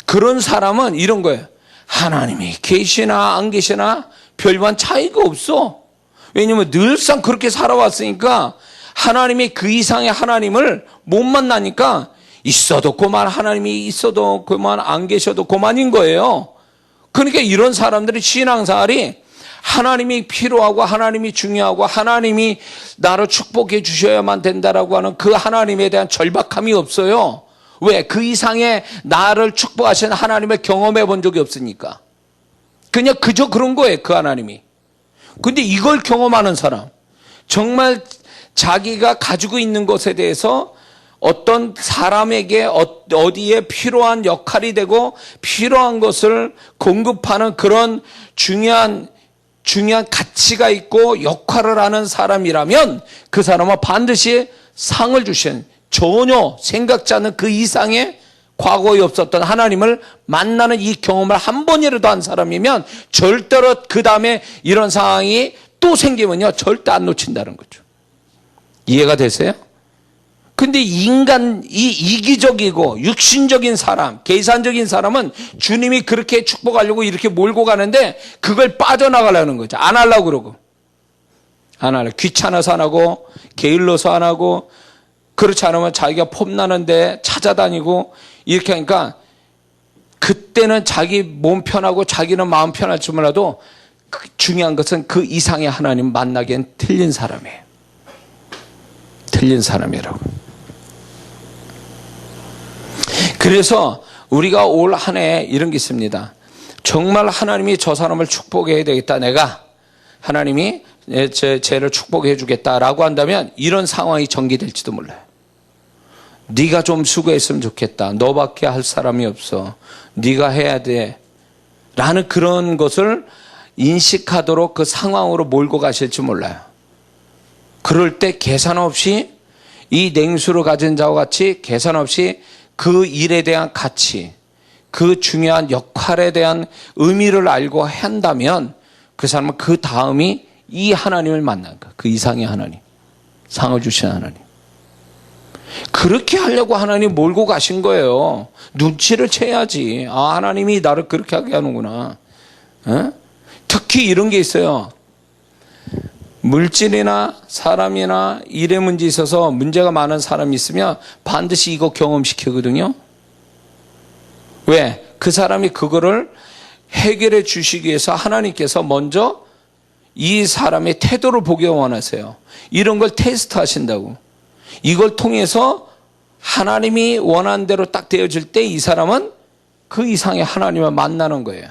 그런 사람은 이런 거예요. 하나님이 계시나 안 계시나 별반 차이가 없어. 왜냐면 늘상 그렇게 살아왔으니까 하나님이 그 이상의 하나님을 못 만나니까 있어도 그만, 하나님이 있어도 그만, 안 계셔도 그만인 거예요. 그러니까 이런 사람들이 신앙생활이 하나님이 필요하고 하나님이 중요하고 하나님이 나를 축복해 주셔야만 된다라고 하는 그 하나님에 대한 절박함이 없어요. 왜? 그 이상의 나를 축복하시는 하나님을 경험해 본 적이 없으니까. 그냥 그저 그런 거예요, 그 하나님이. 근데 이걸 경험하는 사람, 정말 자기가 가지고 있는 것에 대해서 어떤 사람에게 어디에 필요한 역할이 되고 필요한 것을 공급하는 그런 중요한 가치가 있고 역할을 하는 사람이라면 그 사람은 반드시 상을 주신, 전혀 생각지 않는 그 이상의 과거에 없었던 하나님을 만나는 이 경험을 한 번이라도 한 사람이면 절대로 그 다음에 이런 상황이 또 생기면요 절대 안 놓친다는 거죠. 이해가 되세요? 근데 인간, 이 이기적이고 육신적인 사람, 계산적인 사람은 주님이 그렇게 축복하려고 이렇게 몰고 가는데 그걸 빠져나가려는 거죠. 안 하려고 그러고. 안 하려고. 귀찮아서 안 하고, 게을러서 안 하고, 그렇지 않으면 자기가 폼나는데 찾아다니고, 이렇게 하니까 그때는 자기 몸 편하고 자기는 마음 편할지 몰라도 중요한 것은 그 이상의 하나님 만나기엔 틀린 사람이에요. 틀린 사람이라고. 그래서 우리가 올 한 해 이런 게 있습니다. 정말 하나님이 저 사람을 축복해야 되겠다. 내가 하나님이 쟤를 축복해 주겠다라고 한다면 이런 상황이 전개될지도 몰라요. 네가 좀 수고했으면 좋겠다. 너밖에 할 사람이 없어. 네가 해야 돼. 라는 그런 것을 인식하도록 그 상황으로 몰고 가실지 몰라요. 그럴 때 계산 없이 이 냉수를 가진 자와 같이 계산 없이 그 일에 대한 가치, 그 중요한 역할에 대한 의미를 알고 한다면 그 사람은 그 다음이 이 하나님을 만난 거야. 그 이상의 하나님, 상을 주신 하나님. 그렇게 하려고 하나님 몰고 가신 거예요. 눈치를 채야지. 아, 하나님이 나를 그렇게 하게 하는구나. 어? 특히 이런 게 있어요. 물질이나 사람이나 일에 문제 있어서 문제가 많은 사람이 있으면 반드시 이거 경험시키거든요. 왜? 그 사람이 그거를 해결해 주시기 위해서 하나님께서 먼저 이 사람의 태도를 보기 원하세요. 이런 걸 테스트 하신다고. 이걸 통해서 하나님이 원하는 대로 딱 되어질 때 이 사람은 그 이상의 하나님을 만나는 거예요.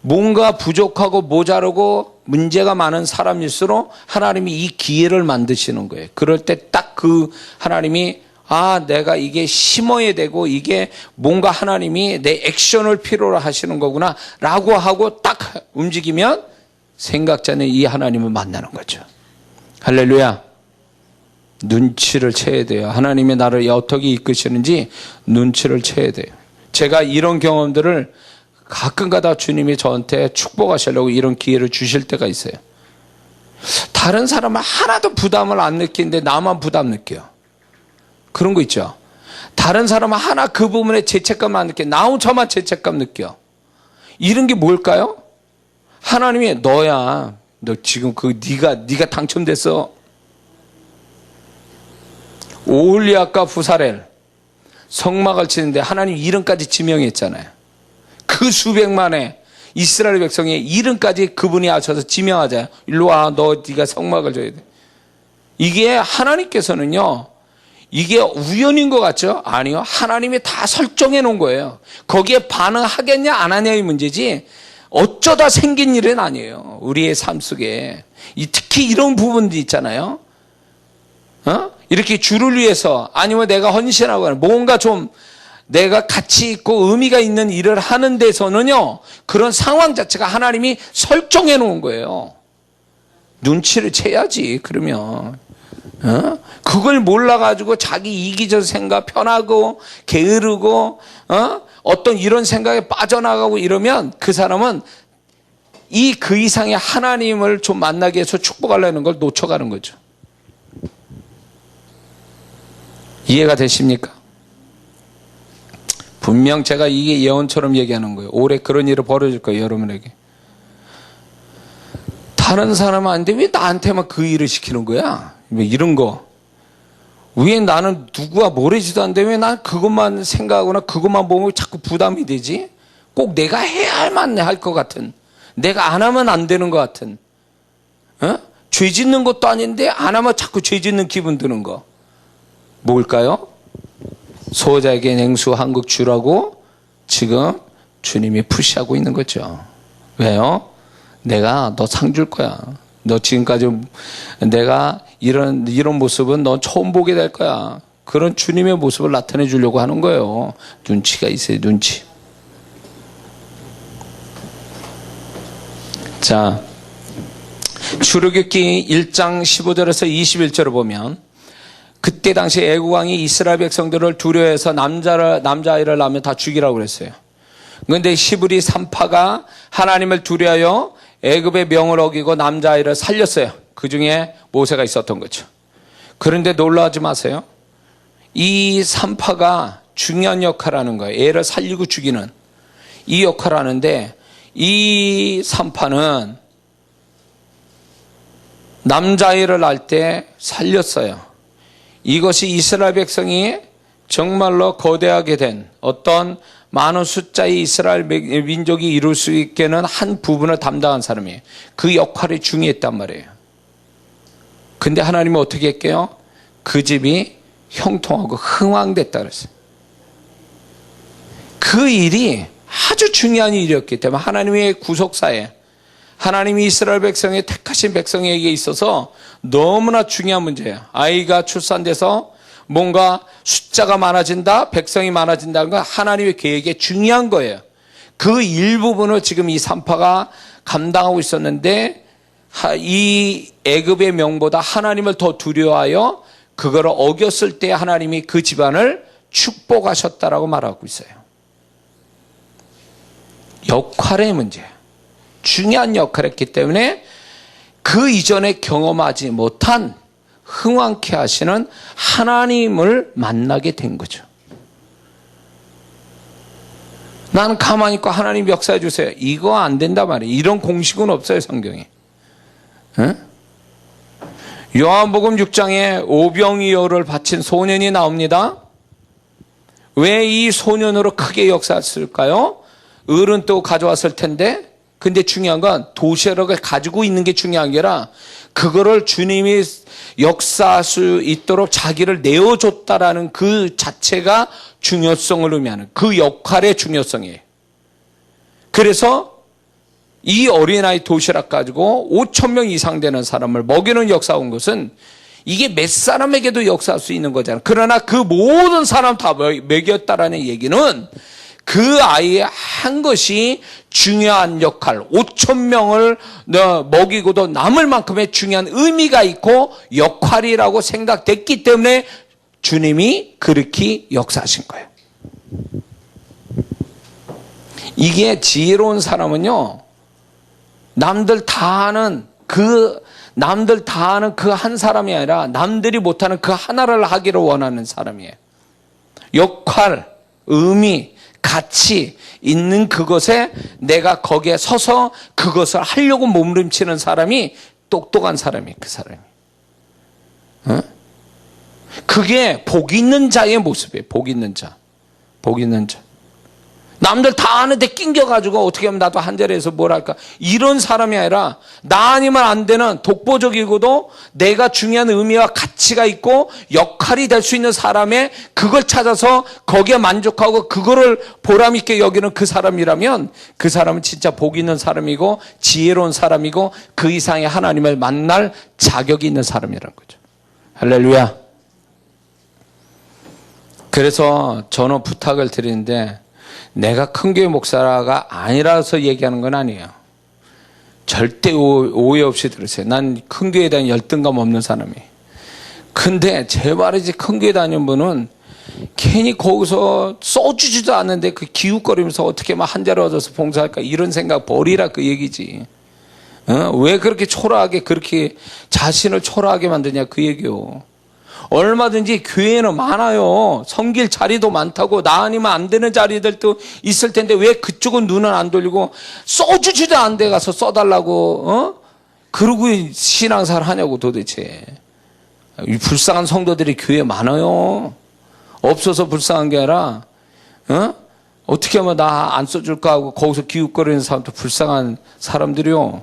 뭔가 부족하고 모자르고 문제가 많은 사람일수록 하나님이 이 기회를 만드시는 거예요. 그럴 때 딱 그 하나님이 내가 이게 심어야 되고 이게 뭔가 하나님이 내 액션을 필요로 하시는 거구나 라고 하고 딱 움직이면 생각지 않은 이 하나님을 만나는 거죠. 할렐루야. 눈치를 채야 돼요. 하나님이 나를 어떻게 이끄시는지 눈치를 채야 돼요. 제가 이런 경험들을 가끔가다 주님이 저한테 축복하시려고 이런 기회를 주실 때가 있어요. 다른 사람은 하나도 부담을 안 느끼는데 나만 부담 느껴요. 그런 거 있죠. 다른 사람은 하나 그 부분에 죄책감 안 느껴. 나 혼자만 죄책감 느껴. 이런 게 뭘까요? 하나님이 너야. 너 지금 네가 당첨됐어. 오홀리압과 부사렐 성막을 치는데 하나님 이름까지 지명했잖아요. 그 수백만의 이스라엘 백성의 이름까지 그분이 하셔서 지명하자요. 일로 와, 네가 성막을 줘야 돼. 이게 하나님께서는요, 이게 우연인 것 같죠? 아니요. 하나님이 다 설정해 놓은 거예요. 거기에 반응하겠냐 안 하냐의 문제지 어쩌다 생긴 일은 아니에요. 우리의 삶 속에. 특히 이런 부분도 있잖아요. 이렇게 주를 위해서 아니면 내가 헌신하고 뭔가 좀 내가 가치 있고 의미가 있는 일을 하는 데서는요, 그런 상황 자체가 하나님이 설정해 놓은 거예요. 눈치를 채야지. 그러면 그걸 몰라가지고 자기 이기적 생각, 편하고 게으르고 어떤 이런 생각에 빠져나가고 이러면 그 사람은 그 이상의 하나님을 좀 만나기 위해서 축복하려는 걸 놓쳐가는 거죠. 이해가 되십니까? 분명 제가 이게 예언처럼 얘기하는 거예요. 올해 그런 일이 벌어질 거예요, 여러분에게. 다른 사람은 안 돼. 왜 나한테만 그 일을 시키는 거야? 왜 이런 거. 왜 나는 누구와 모르지도 않는데 왜 난 그것만 생각하거나 그것만 보면 자꾸 부담이 되지? 꼭 내가 해야만 할 것 같은, 내가 안 하면 안 되는 것 같은, 죄 짓는 것도 아닌데 안 하면 자꾸 죄 짓는 기분 드는 거. 뭘까요? 소자에게 냉수 한 국 주라고 지금 주님이 푸시하고 있는 거죠. 왜요? 내가 너 상 줄 거야. 너 지금까지 내가 이런 모습은 너 처음 보게 될 거야. 그런 주님의 모습을 나타내 주려고 하는 거예요. 눈치가 있어요, 눈치. 자, 출애굽기 1장 15절에서 21절을 보면 그때 당시 애국 왕이 이스라엘 백성들을 두려워해서 남자아이를 낳으면 다 죽이라고 그랬어요. 그런데 히브리 산파가 하나님을 두려워하여 애굽의 명을 어기고 남자아이를 살렸어요. 그 중에 모세가 있었던 거죠. 그런데 놀라지 마세요. 이 산파가 중요한 역할을 하는 거예요. 애를 살리고 죽이는 이 역할을 하는데, 이 산파는 남자아이를 낳을 때 살렸어요. 이것이 이스라엘 백성이 정말로 거대하게 된 어떤 많은 숫자의 이스라엘 민족이 이룰 수 있게는 한 부분을 담당한 사람이에요. 그 역할이 중요했단 말이에요. 근데 하나님은 어떻게 했게요? 그 집이 형통하고 흥왕됐다 그랬어요. 그 일이 아주 중요한 일이었기 때문에 하나님의 구속사에, 하나님이 이스라엘 백성의 택하신 백성에게 있어서 너무나 중요한 문제예요. 아이가 출산돼서 뭔가 숫자가 많아진다, 백성이 많아진다는 건 하나님의 계획에 중요한 거예요. 그 일부분을 지금 이 산파가 감당하고 있었는데, 이 애굽의 명보다 하나님을 더 두려워하여 그거를 어겼을 때 하나님이 그 집안을 축복하셨다라고 말하고 있어요. 역할의 문제예요. 중요한 역할을 했기 때문에 그 이전에 경험하지 못한 흥왕케 하시는 하나님을 만나게 된 거죠. 나는 가만히 있고 하나님 역사해 주세요. 이거 안 된단 말이에요. 이런 공식은 없어요, 성경에. 응? 요한복음 6장에 오병이어를 바친 소년이 나옵니다. 왜 이 소년으로 크게 역사했을까요? 을은 또 가져왔을 텐데, 근데 중요한 건 도시락을 가지고 있는 게 중요한 게 아니라 그거를 주님이 역사할 수 있도록 자기를 내어줬다라는 그 자체가 중요성을 의미하는, 그 역할의 중요성이에요. 그래서 이 어린아이 도시락 가지고 5,000명 이상 되는 사람을 먹이는 역사가 온 것은 이게 몇 사람에게도 역사할 수 있는 거잖아요. 그러나 그 모든 사람 다 먹였다라는 얘기는 그 아이의 한 것이 중요한 역할, 5,000명을 먹이고도 남을 만큼의 중요한 의미가 있고 역할이라고 생각됐기 때문에 주님이 그렇게 역사하신 거예요. 이게 지혜로운 사람은요, 남들 다 아는 그 한 사람이 아니라 남들이 못하는 그 하나를 하기를 원하는 사람이에요. 역할, 의미, 가치 있는 그것에 내가 거기에 서서 그것을 하려고 몸부림치는 사람이 똑똑한 사람이에요. 그 사람이. 어? 그게 복 있는 자의 모습이에요. 복 있는 자. 복 있는 자. 남들 다 아는데 낑겨가지고 어떻게 하면 나도 한 자리에서 뭘 할까, 이런 사람이 아니라 나 아니면 안 되는 독보적이고도 내가 중요한 의미와 가치가 있고 역할이 될 수 있는 사람의 그걸 찾아서 거기에 만족하고 그거를 보람 있게 여기는 그 사람이라면 그 사람은 진짜 복 있는 사람이고 지혜로운 사람이고 그 이상의 하나님을 만날 자격이 있는 사람이라는 거죠. 할렐루야. 그래서 저는 부탁을 드리는데, 내가 큰 교회 목사가 아니라서 얘기하는 건 아니에요. 절대 오해 없이 들으세요. 난 큰 교회에 대한 열등감 없는 사람이에요. 근데 제 말이지, 큰 교회 다니는 분은 괜히 거기서 써주지도 않는데 그 기웃거리면서 어떻게 막 한 자리 얻어서 봉사할까, 이런 생각 버리라, 그 얘기지. 왜 그렇게 초라하게, 그렇게 자신을 초라하게 만드냐, 그 얘기요. 얼마든지 교회는 많아요. 섬길 자리도 많다고. 나 아니면 안 되는 자리들도 있을 텐데 왜 그쪽은 눈을 안 돌리고 써주지도 않은 데 가서 써달라고 그러고 신앙생활 하냐고 도대체. 이 불쌍한 성도들이 교회에 많아요. 없어서 불쌍한 게 아니라 어떻게 하면 나 안 써줄까 하고 거기서 기웃거리는 사람도 불쌍한 사람들이요.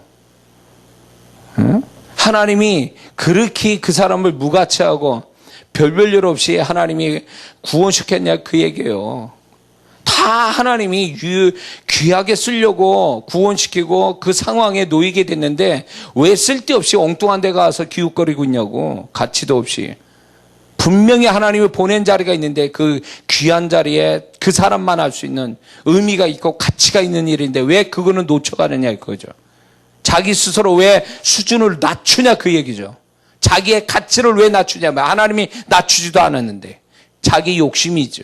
하나님이 그렇게 그 사람을 무가치하고 별별 없이 하나님이 구원시켰냐, 그 얘기예요. 다 하나님이 귀하게 쓰려고 구원시키고 그 상황에 놓이게 됐는데 왜 쓸데없이 엉뚱한 데 가서 기웃거리고 있냐고. 가치도 없이. 분명히 하나님이 보낸 자리가 있는데 그 귀한 자리에 그 사람만 할 수 있는 의미가 있고 가치가 있는 일인데 왜 그거는 놓쳐가느냐 이거죠. 자기 스스로 왜 수준을 낮추냐 그 얘기죠. 자기의 가치를 왜 낮추냐면 하나님이 낮추지도 않았는데 자기 욕심이죠.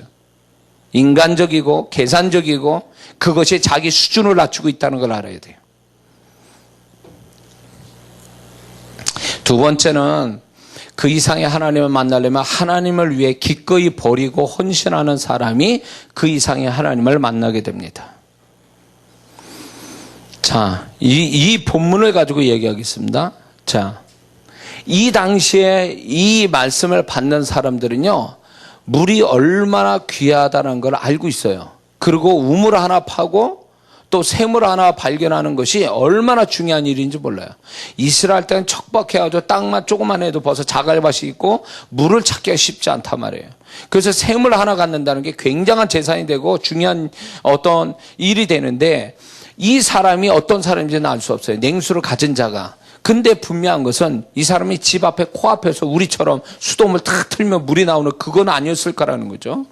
인간적이고 계산적이고 그것이 자기 수준을 낮추고 있다는 걸 알아야 돼요. 두 번째는 그 이상의 하나님을 만나려면 하나님을 위해 기꺼이 버리고 헌신하는 사람이 그 이상의 하나님을 만나게 됩니다. 자, 이 본문을 가지고 얘기하겠습니다. 자, 이 당시에 이 말씀을 받는 사람들은요, 물이 얼마나 귀하다는 걸 알고 있어요. 그리고 우물 하나 파고 또 샘을 하나 발견하는 것이 얼마나 중요한 일인지 몰라요. 이스라엘 때는 척박해가지고 땅만 조금만 해도 벌써 자갈밭이 있고 물을 찾기가 쉽지 않단 말이에요. 그래서 샘을 하나 갖는다는 게 굉장한 재산이 되고 중요한 어떤 일이 되는데 이 사람이 어떤 사람인지는 알 수 없어요. 냉수를 가진 자가. 근데 분명한 것은 이 사람이 집 앞에 코앞에서 우리처럼 수돗물 탁 틀면 물이 나오는 그건 아니었을 거라는 거죠.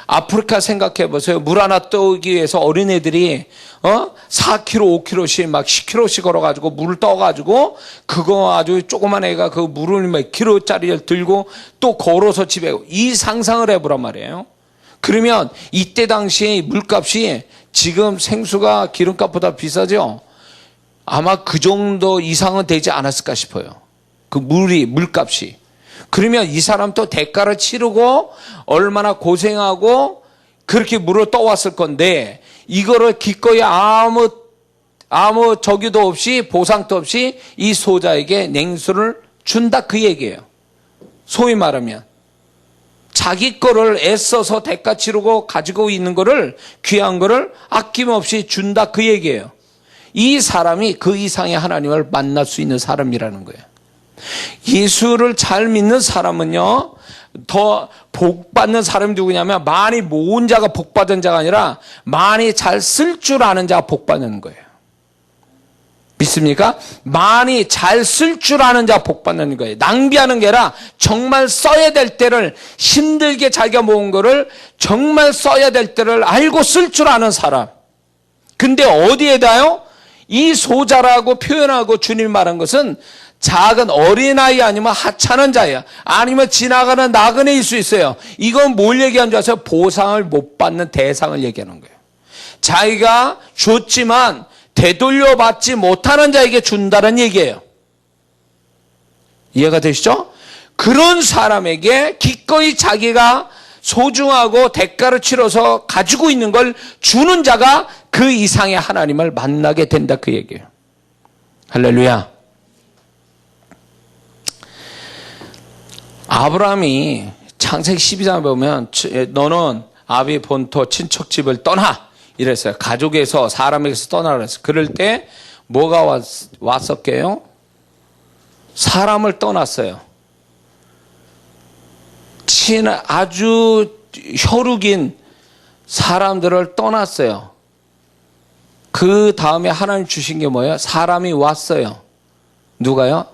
아프리카 생각해 보세요. 물 하나 떠오기 위해서 어린애들이 4km, 5km씩 막 10km씩 걸어가지고 물을 떠가지고 그거 아주 조그만 애가 그 물을 몇 킬로짜리를 들고 또 걸어서 집에 이 상상을 해보란 말이에요. 그러면 이때 당시에 물값이 지금 생수가 기름값보다 비싸죠. 아마 그 정도 이상은 되지 않았을까 싶어요. 그 물값이. 그러면 이 사람 또 대가를 치르고 얼마나 고생하고 그렇게 물을 떠왔을 건데 이거를 기꺼이 아무 저기도 없이 보상도 없이 이 소자에게 냉수를 준다 그 얘기예요. 소위 말하면 자기 거를 애써서 대가 치르고 가지고 있는 거를 귀한 거를 아낌없이 준다 그 얘기예요. 이 사람이 그 이상의 하나님을 만날 수 있는 사람이라는 거예요. 예수를 잘 믿는 사람은요, 더 복받는 사람이 누구냐면 많이 모은 자가 복받은 자가 아니라 많이 잘 쓸 줄 아는 자가 복받는 거예요. 믿습니까? 많이 잘 쓸 줄 아는 자가 복받는 거예요. 낭비하는 게 아니라 정말 써야 될 때를 힘들게 자기가 모은 거를 정말 써야 될 때를 알고 쓸 줄 아는 사람. 근데 어디에다요? 이 소자라고 표현하고 주님이 말한 것은 작은 어린아이 아니면 하찮은 자야. 아니면 지나가는 나그네일 수 있어요. 이건 뭘 얘기하는 줄 아세요? 보상을 못 받는 대상을 얘기하는 거예요. 자기가 줬지만 되돌려 받지 못하는 자에게 준다는 얘기예요. 이해가 되시죠? 그런 사람에게 기꺼이 자기가 소중하고 대가를 치러서 가지고 있는 걸 주는 자가 그 이상의 하나님을 만나게 된다 그 얘기예요. 할렐루야. 아브라함이 창세기 12장에 보면 너는 아비 본토 친척집을 떠나 이랬어요. 가족에서 사람에게서 떠나라 그랬어요. 그럴 때 뭐가 왔었게요? 사람을 떠났어요. 아주 혈육인 사람들을 떠났어요. 그 다음에 하나님 주신 게 뭐예요? 사람이 왔어요. 누가요?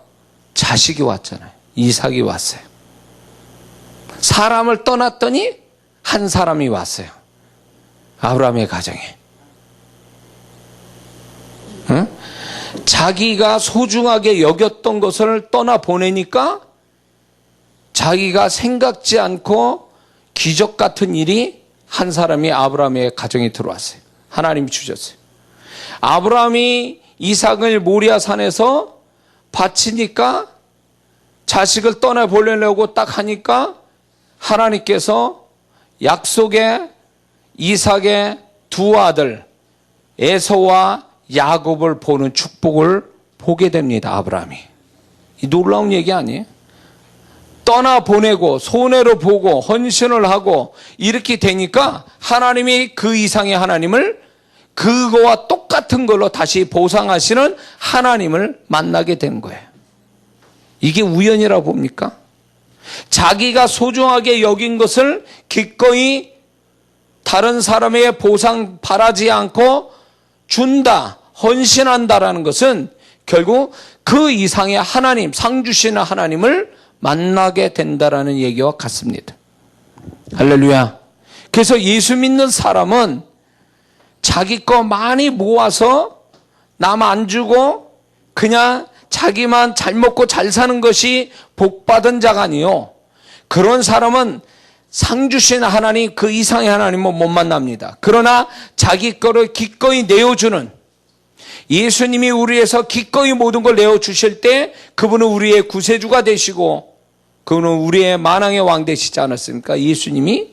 자식이 왔잖아요. 이삭이 왔어요. 사람을 떠났더니 한 사람이 왔어요. 아브라함의 가정에. 응? 자기가 소중하게 여겼던 것을 떠나보내니까 자기가 생각지 않고 기적 같은 일이 한 사람이 아브라함의 가정에 들어왔어요. 하나님이 주셨어요. 아브라함이 이삭을 모리아 산에서 바치니까 자식을 떠나보내려고 딱 하니까 하나님께서 약속의 이삭의 두 아들 에서와 야곱을 보는 축복을 보게 됩니다. 아브라함이. 이 놀라운 얘기 아니에요? 떠나보내고 손해로 보고 헌신을 하고 이렇게 되니까 하나님이 그 이상의 하나님을 그거와 똑같은 걸로 다시 보상하시는 하나님을 만나게 된 거예요. 이게 우연이라고 봅니까? 자기가 소중하게 여긴 것을 기꺼이 다른 사람의 보상 바라지 않고 준다, 헌신한다라는 것은 결국 그 이상의 하나님, 상 주시는 하나님을 만나게 된다라는 얘기와 같습니다. 할렐루야. 그래서 예수 믿는 사람은 자기 거 많이 모아서 남 안 주고 그냥 자기만 잘 먹고 잘 사는 것이 복받은 자가 아니요. 그런 사람은 상 주신 하나님, 그 이상의 하나님은 못 만납니다. 그러나 자기 거를 기꺼이 내어주는, 예수님이 우리에서 기꺼이 모든 걸 내어주실 때 그분은 우리의 구세주가 되시고 그분은 우리의 만왕의 왕 되시지 않았습니까? 예수님이.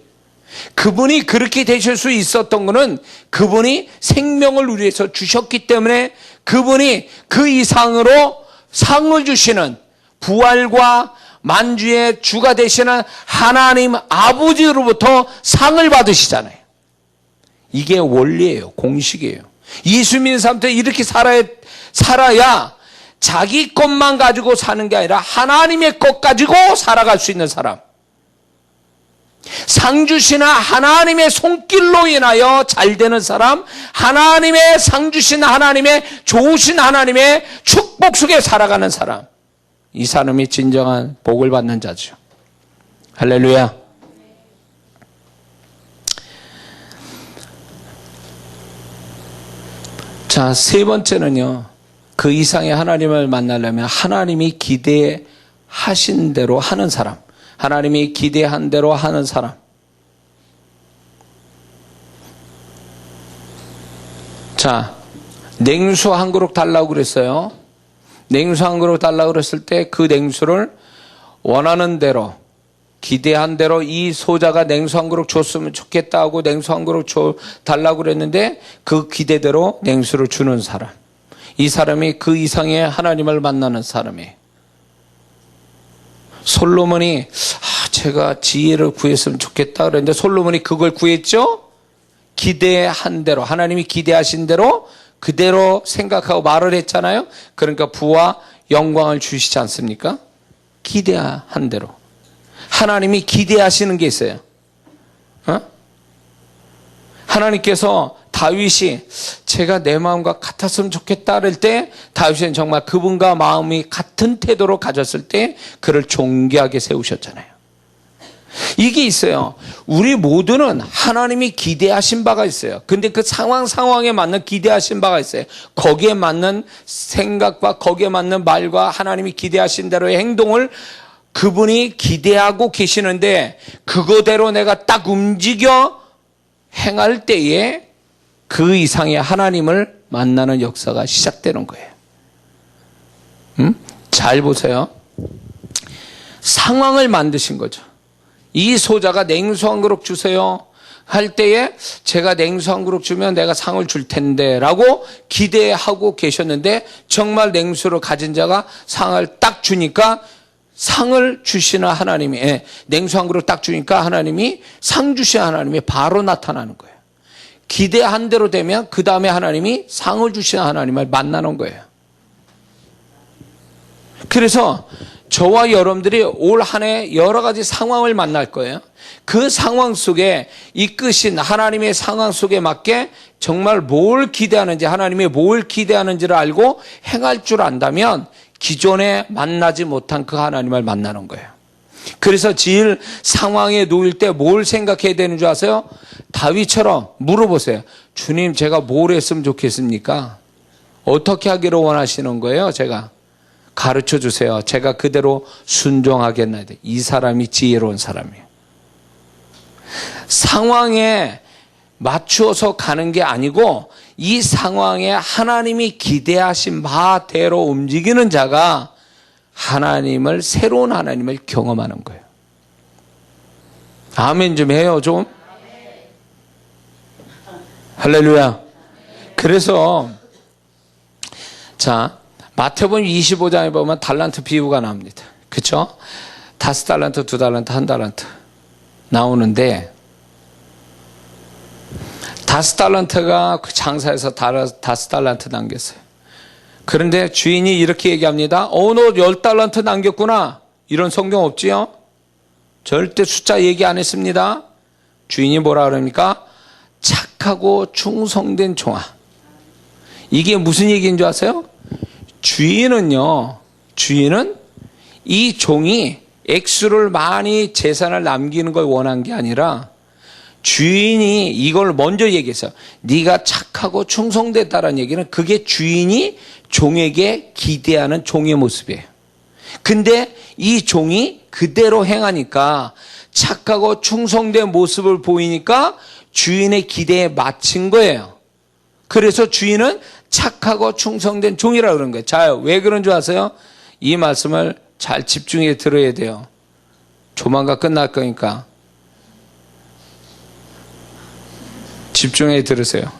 그분이 그렇게 되실 수 있었던 것은 그분이 생명을 우리에서 주셨기 때문에 그분이 그 이상으로 상을 주시는, 부활과 만주의 주가 되시는 하나님 아버지로부터 상을 받으시잖아요. 이게 원리예요. 공식이에요. 예수 믿는 사람들 이렇게 살아야 자기 것만 가지고 사는 게 아니라 하나님의 것 가지고 살아갈 수 있는 사람. 상 주시나 하나님의 손길로 인하여 잘 되는 사람, 하나님의 상 주신 하나님의 좋으신 하나님의 축복 속에 살아가는 사람, 이 사람이 진정한 복을 받는 자죠. 할렐루야. 자, 세 번째는요, 그 이상의 하나님을 만나려면 하나님이 기대하신 대로 하는 사람, 하나님이 기대한 대로 하는 사람. 자, 냉수 한 그릇 달라고 그랬어요. 냉수 한 그릇 달라고 그랬을 때 그 냉수를 원하는 대로, 기대한 대로 이 소자가 냉수 한 그릇 줬으면 좋겠다 하고 냉수 한 그릇 달라고 그랬는데 그 기대대로 냉수를 주는 사람. 이 사람이 그 이상의 하나님을 만나는 사람이에요. 솔로몬이 제가 지혜를 구했으면 좋겠다 그랬는데 솔로몬이 그걸 구했죠? 기대한 대로, 하나님이 기대하신 대로 그대로 생각하고 말을 했잖아요. 그러니까 부와 영광을 주시지 않습니까? 기대한 대로. 하나님이 기대하시는 게 있어요. 하나님께서 다윗이 제가 내 마음과 같았으면 좋겠다 할 때 다윗은 정말 그분과 마음이 같은 태도로 가졌을 때 그를 존귀하게 세우셨잖아요. 이게 있어요. 우리 모두는 하나님이 기대하신 바가 있어요. 근데 그 상황에 맞는 기대하신 바가 있어요. 거기에 맞는 생각과 거기에 맞는 말과 하나님이 기대하신 대로의 행동을 그분이 기대하고 계시는데 그거대로 내가 딱 움직여 행할 때에 그 이상의 하나님을 만나는 역사가 시작되는 거예요. 잘 보세요. 상황을 만드신 거죠. 이 소자가 냉수 한 그릇 주세요 할 때에 제가 냉수 한 그릇 주면 내가 상을 줄 텐데 라고 기대하고 계셨는데 정말 냉수를 가진 자가 상을 딱 주니까 상을 주시는 하나님이, 냉수 한 그릇 딱 주니까 하나님이 상 주시는 하나님이 바로 나타나는 거예요. 기대한 대로 되면 그 다음에 하나님이 상을 주시는 하나님을 만나는 거예요. 그래서 저와 여러분들이 올 한 해 여러 가지 상황을 만날 거예요. 그 상황 속에 이끄신 하나님의 상황 속에 맞게 정말 뭘 기대하는지, 하나님이 뭘 기대하는지를 알고 행할 줄 안다면 기존에 만나지 못한 그 하나님을 만나는 거예요. 그래서 제일 상황에 놓일 때 뭘 생각해야 되는 줄 아세요? 다윗처럼 물어보세요. 주님, 제가 뭘 했으면 좋겠습니까? 어떻게 하기를 원하시는 거예요? 제가 가르쳐 주세요. 제가 그대로 순종하겠나이다. 이 사람이 지혜로운 사람이에요. 상황에 맞추어서 가는 게 아니고 이 상황에 하나님이 기대하신 바대로 움직이는 자가 하나님을, 새로운 하나님을 경험하는 거예요. 아멘 좀 해요, 좀. 할렐루야. 그래서 자, 마태복음 25장에 보면 달란트 비유가 나옵니다. 그렇죠? 5달란트, 2달란트, 1달란트 나오는데 5달란트가 그 장사에서 5달란트 남겼어요. 그런데 주인이 이렇게 얘기합니다. 너 10달란트 남겼구나. 이런 성경 없지요? 절대 숫자 얘기 안 했습니다. 주인이 뭐라 그럽니까? 착하고 충성된 종아. 이게 무슨 얘기인 줄 아세요? 주인은 이 종이 액수를 많이 재산을 남기는 걸 원한 게 아니라 주인이 이걸 먼저 얘기했어요. 네가 착하고 충성됐다라는 얘기는 그게 주인이 종에게 기대하는 종의 모습이에요. 근데 이 종이 그대로 행하니까 착하고 충성된 모습을 보이니까 주인의 기대에 맞춘 거예요. 그래서 주인은 착하고 충성된 종이라고 그런 거예요. 자, 왜 그런 줄 아세요? 이 말씀을 잘 집중해 들어야 돼요. 조만간 끝날 거니까 집중해 들으세요.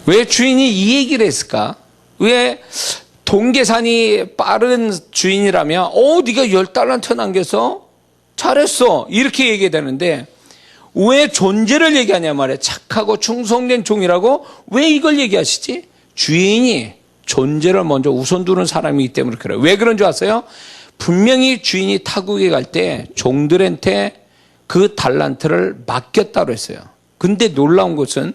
왜 주인이 이 얘기를 했을까? 왜 동계산이 빠른 주인이라면 네가 10달란트 남겨서 잘했어 이렇게 얘기되는데 왜 존재를 얘기하냐 말이야. 착하고 충성된 종이라고 왜 이걸 얘기하시지? 주인이 존재를 먼저 우선 두는 사람이기 때문에 그래요. 왜 그런 줄 아세요? 분명히 주인이 타국에 갈 때 종들한테 그 달란트를 맡겼다고 했어요. 근데 놀라운 것은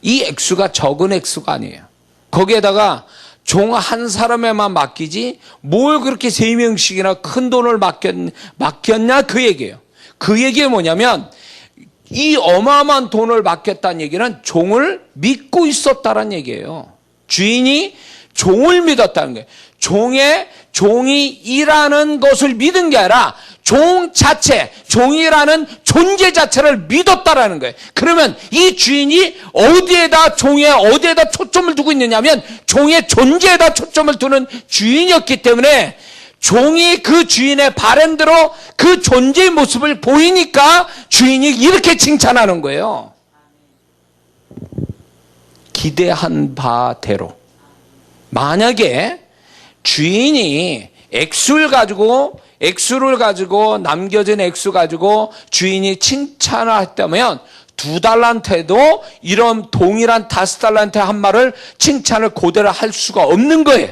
이 액수가 적은 액수가 아니에요. 거기에다가 종 한 사람에만 맡기지 뭘 그렇게 3명씩이나 큰 돈을 맡겼냐 그 얘기예요. 그 얘기가 뭐냐면 이 어마어마한 돈을 맡겼다는 얘기는 종을 믿고 있었다는 얘기예요. 주인이 종을 믿었다는 거예요. 종이 일하는 것을 믿은 게 아니라 종 자체, 종이라는 존재 자체를 믿었다라는 거예요. 그러면 이 주인이 종에 어디에다 초점을 두고 있느냐면 종의 존재에다 초점을 두는 주인이었기 때문에 종이 그 주인의 바램대로 그 존재의 모습을 보이니까 주인이 이렇게 칭찬하는 거예요. 기대한 바대로. 만약에 주인이 액수를 가지고 남겨진 액수 가지고 주인이 칭찬을 했다면 2달란트에도 이런 동일한 5달란트 한 말을 칭찬을 그대로 할 수가 없는 거예요.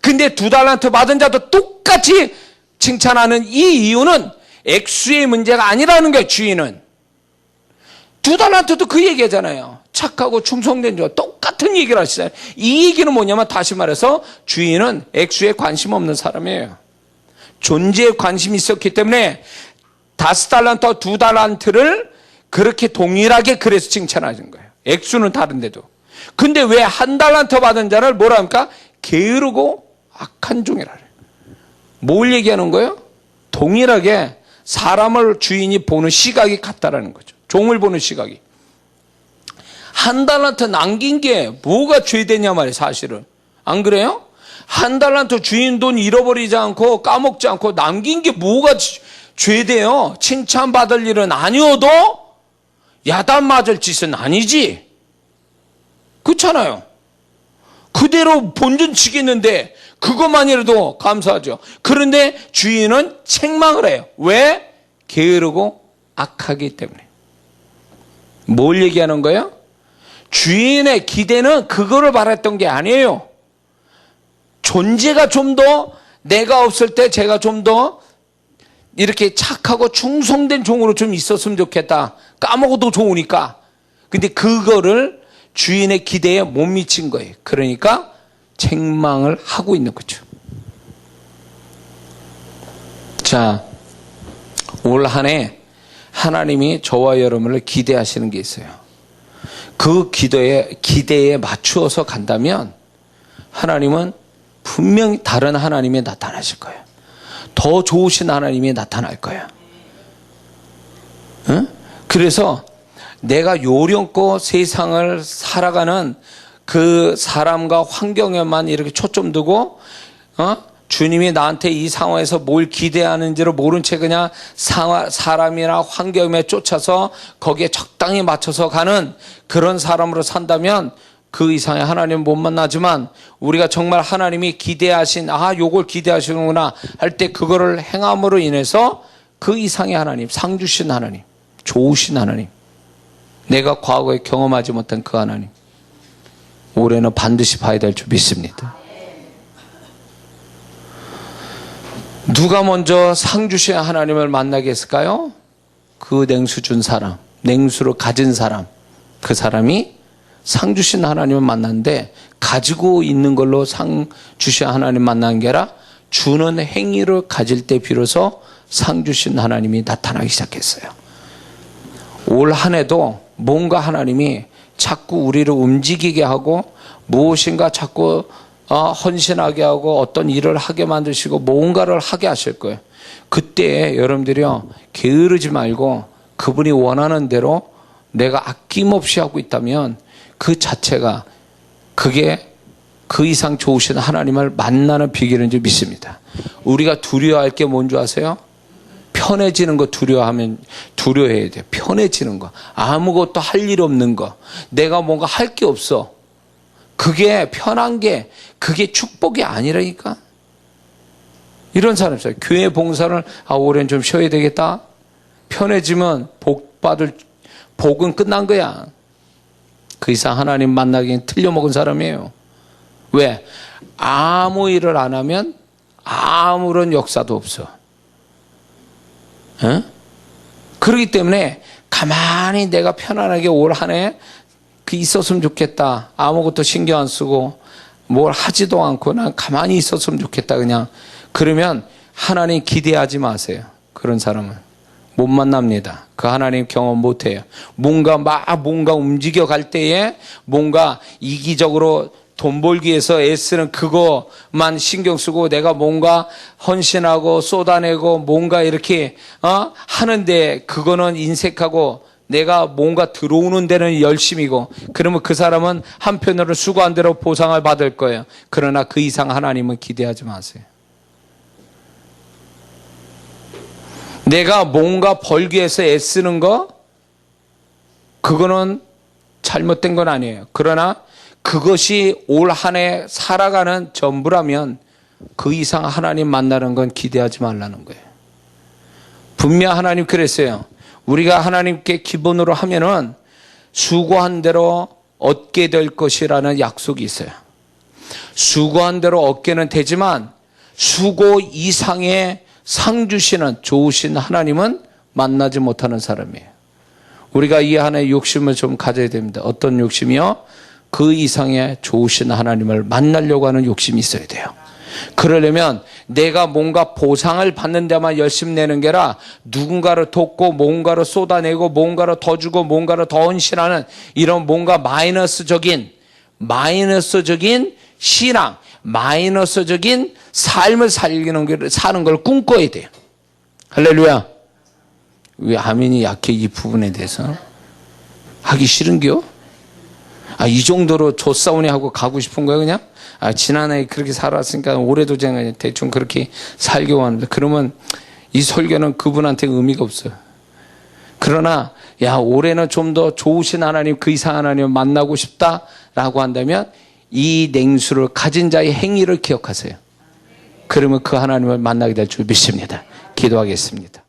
근데 2달란트 받은 자도 똑같이 칭찬하는 이 이유는 액수의 문제가 아니라는 거예요. 주인은 2달란트도 그 얘기잖아요. 착하고 충성된 자 똑같은 얘기를 하시잖아요. 이 얘기는 뭐냐면 다시 말해서 주인은 액수에 관심 없는 사람이에요. 존재에 관심이 있었기 때문에 5달란트와 2달란트를 그렇게 동일하게 그래서 칭찬하는 거예요. 액수는 다른데도. 근데 왜 1달란트 받은 자를 뭐라 합니까? 게으르고 악한 종이라 그래요. 뭘 얘기하는 거예요? 동일하게 사람을 주인이 보는 시각이 같다라는 거죠. 종을 보는 시각이. 1달란트 남긴 게 뭐가 죄되냐 말이에요, 사실은. 안 그래요? 1달란트 주인 돈 잃어버리지 않고 까먹지 않고 남긴 게 뭐가 죄돼요? 칭찬받을 일은 아니어도 야단 맞을 짓은 아니지. 그렇잖아요. 그대로 본전 치겠는데 그것만이라도 감사하죠. 그런데 주인은 책망을 해요. 왜? 게으르고 악하기 때문에. 뭘 얘기하는 거예요? 주인의 기대는 그거를 바랐던 게 아니에요. 존재가 좀 더 내가 없을 때 제가 좀 더 이렇게 착하고 충성된 종으로 좀 있었으면 좋겠다. 까먹어도 좋으니까. 근데 그거를 주인의 기대에 못 미친 거예요. 그러니까 책망을 하고 있는 거죠. 자, 올 한 해 하나님이 저와 여러분을 기대하시는 게 있어요. 그 기대에 맞추어서 간다면 하나님은 분명히 다른 하나님이 나타나실 거예요. 더 좋으신 하나님이 나타날 거예요. 응? 그래서 내가 요령껏 세상을 살아가는 그 사람과 환경에만 이렇게 초점 두고 주님이 나한테 이 상황에서 뭘 기대하는지를 모른 채 그냥 사람이나 환경에 쫓아서 거기에 적당히 맞춰서 가는 그런 사람으로 산다면 그 이상의 하나님 못 만나지만 우리가 정말 하나님이 기대하신 요걸 기대하시는구나 할 때 그거를 행함으로 인해서 그 이상의 하나님, 상 주신 하나님, 좋으신 하나님, 내가 과거에 경험하지 못한 그 하나님 올해는 반드시 봐야 될 줄 믿습니다. 누가 먼저 상 주신 하나님을 만나게 했을까요? 그 냉수 준 사람, 냉수를 가진 사람, 그 사람이 상 주신 하나님을 만났는데 가지고 있는 걸로 상 주신 하나님 만난 게 아니라 주는 행위를 가질 때 비로소 상 주신 하나님이 나타나기 시작했어요. 올 한 해도 뭔가 하나님이 자꾸 우리를 움직이게 하고 무엇인가 자꾸 헌신하게 하고 어떤 일을 하게 만드시고 뭔가를 하게 하실 거예요. 그때 여러분들이요, 게으르지 말고 그분이 원하는 대로 내가 아낌없이 하고 있다면 그 자체가 그게 그 이상 좋으신 하나님을 만나는 비결인 줄 믿습니다. 우리가 두려워할 게 뭔 줄 아세요? 편해지는 거 두려워해야 돼요. 편해지는 거. 아무것도 할 일 없는 거. 내가 뭔가 할 게 없어. 그게 편한 게 그게 축복이 아니라니까. 이런 사람 있어요. 교회 봉사를 올해는 좀 쉬어야 되겠다. 편해지면 복은 끝난 거야. 그 이상 하나님 만나기엔 틀려먹은 사람이에요. 왜? 아무 일을 안 하면 아무런 역사도 없어. 어? 그렇기 때문에 가만히 내가 편안하게 올 한 해 있었으면 좋겠다. 아무것도 신경 안 쓰고 뭘 하지도 않고 난 가만히 있었으면 좋겠다. 그냥 그러면 하나님 기대하지 마세요. 그런 사람은 못 만납니다. 그 하나님 경험 못 해요. 뭔가 움직여 갈 때에 뭔가 이기적으로 돈 벌기 위해서 애쓰는 그거만 신경 쓰고 내가 뭔가 헌신하고 쏟아내고 뭔가 이렇게 하는데 그거는 인색하고 내가 뭔가 들어오는 데는 열심이고 그러면 그 사람은 한편으로 수고한 대로 보상을 받을 거예요. 그러나 그 이상 하나님은 기대하지 마세요. 내가 뭔가 벌기 위해서 애쓰는 거 그거는 잘못된 건 아니에요. 그러나 그것이 올 한 해 살아가는 전부라면 그 이상 하나님 만나는 건 기대하지 말라는 거예요. 분명 하나님 그랬어요. 우리가 하나님께 기본으로 하면은 수고한 대로 얻게 될 것이라는 약속이 있어요. 수고한 대로 얻게는 되지만 수고 이상의 상 주시는 좋으신 하나님은 만나지 못하는 사람이에요. 우리가 이 한 해 욕심을 좀 가져야 됩니다. 어떤 욕심이요? 그 이상의 좋으신 하나님을 만나려고 하는 욕심이 있어야 돼요. 그러려면 내가 뭔가 보상을 받는 데만 열심히 내는 게 아니라 누군가를 돕고 뭔가를 쏟아내고 뭔가를 더 주고 뭔가를 더 헌신하는 이런 뭔가 마이너스적인 신앙, 마이너스적인 삶을 사는 걸 꿈꿔야 돼요. 할렐루야. 왜 아멘이 약해? 이 부분에 대해서 하기 싫은겨? 이 정도로 조싸우니 하고 가고 싶은 거야 그냥? 지난해 그렇게 살았으니까 올해도 제가 대충 그렇게 살려고 하는데 그러면 이 설교는 그분한테 의미가 없어요. 그러나 올해는 좀 더 좋으신 하나님, 그 이상 하나님을 만나고 싶다라고 한다면 이 냉수를 가진 자의 행위를 기억하세요. 그러면 그 하나님을 만나게 될 줄 믿습니다. 기도하겠습니다.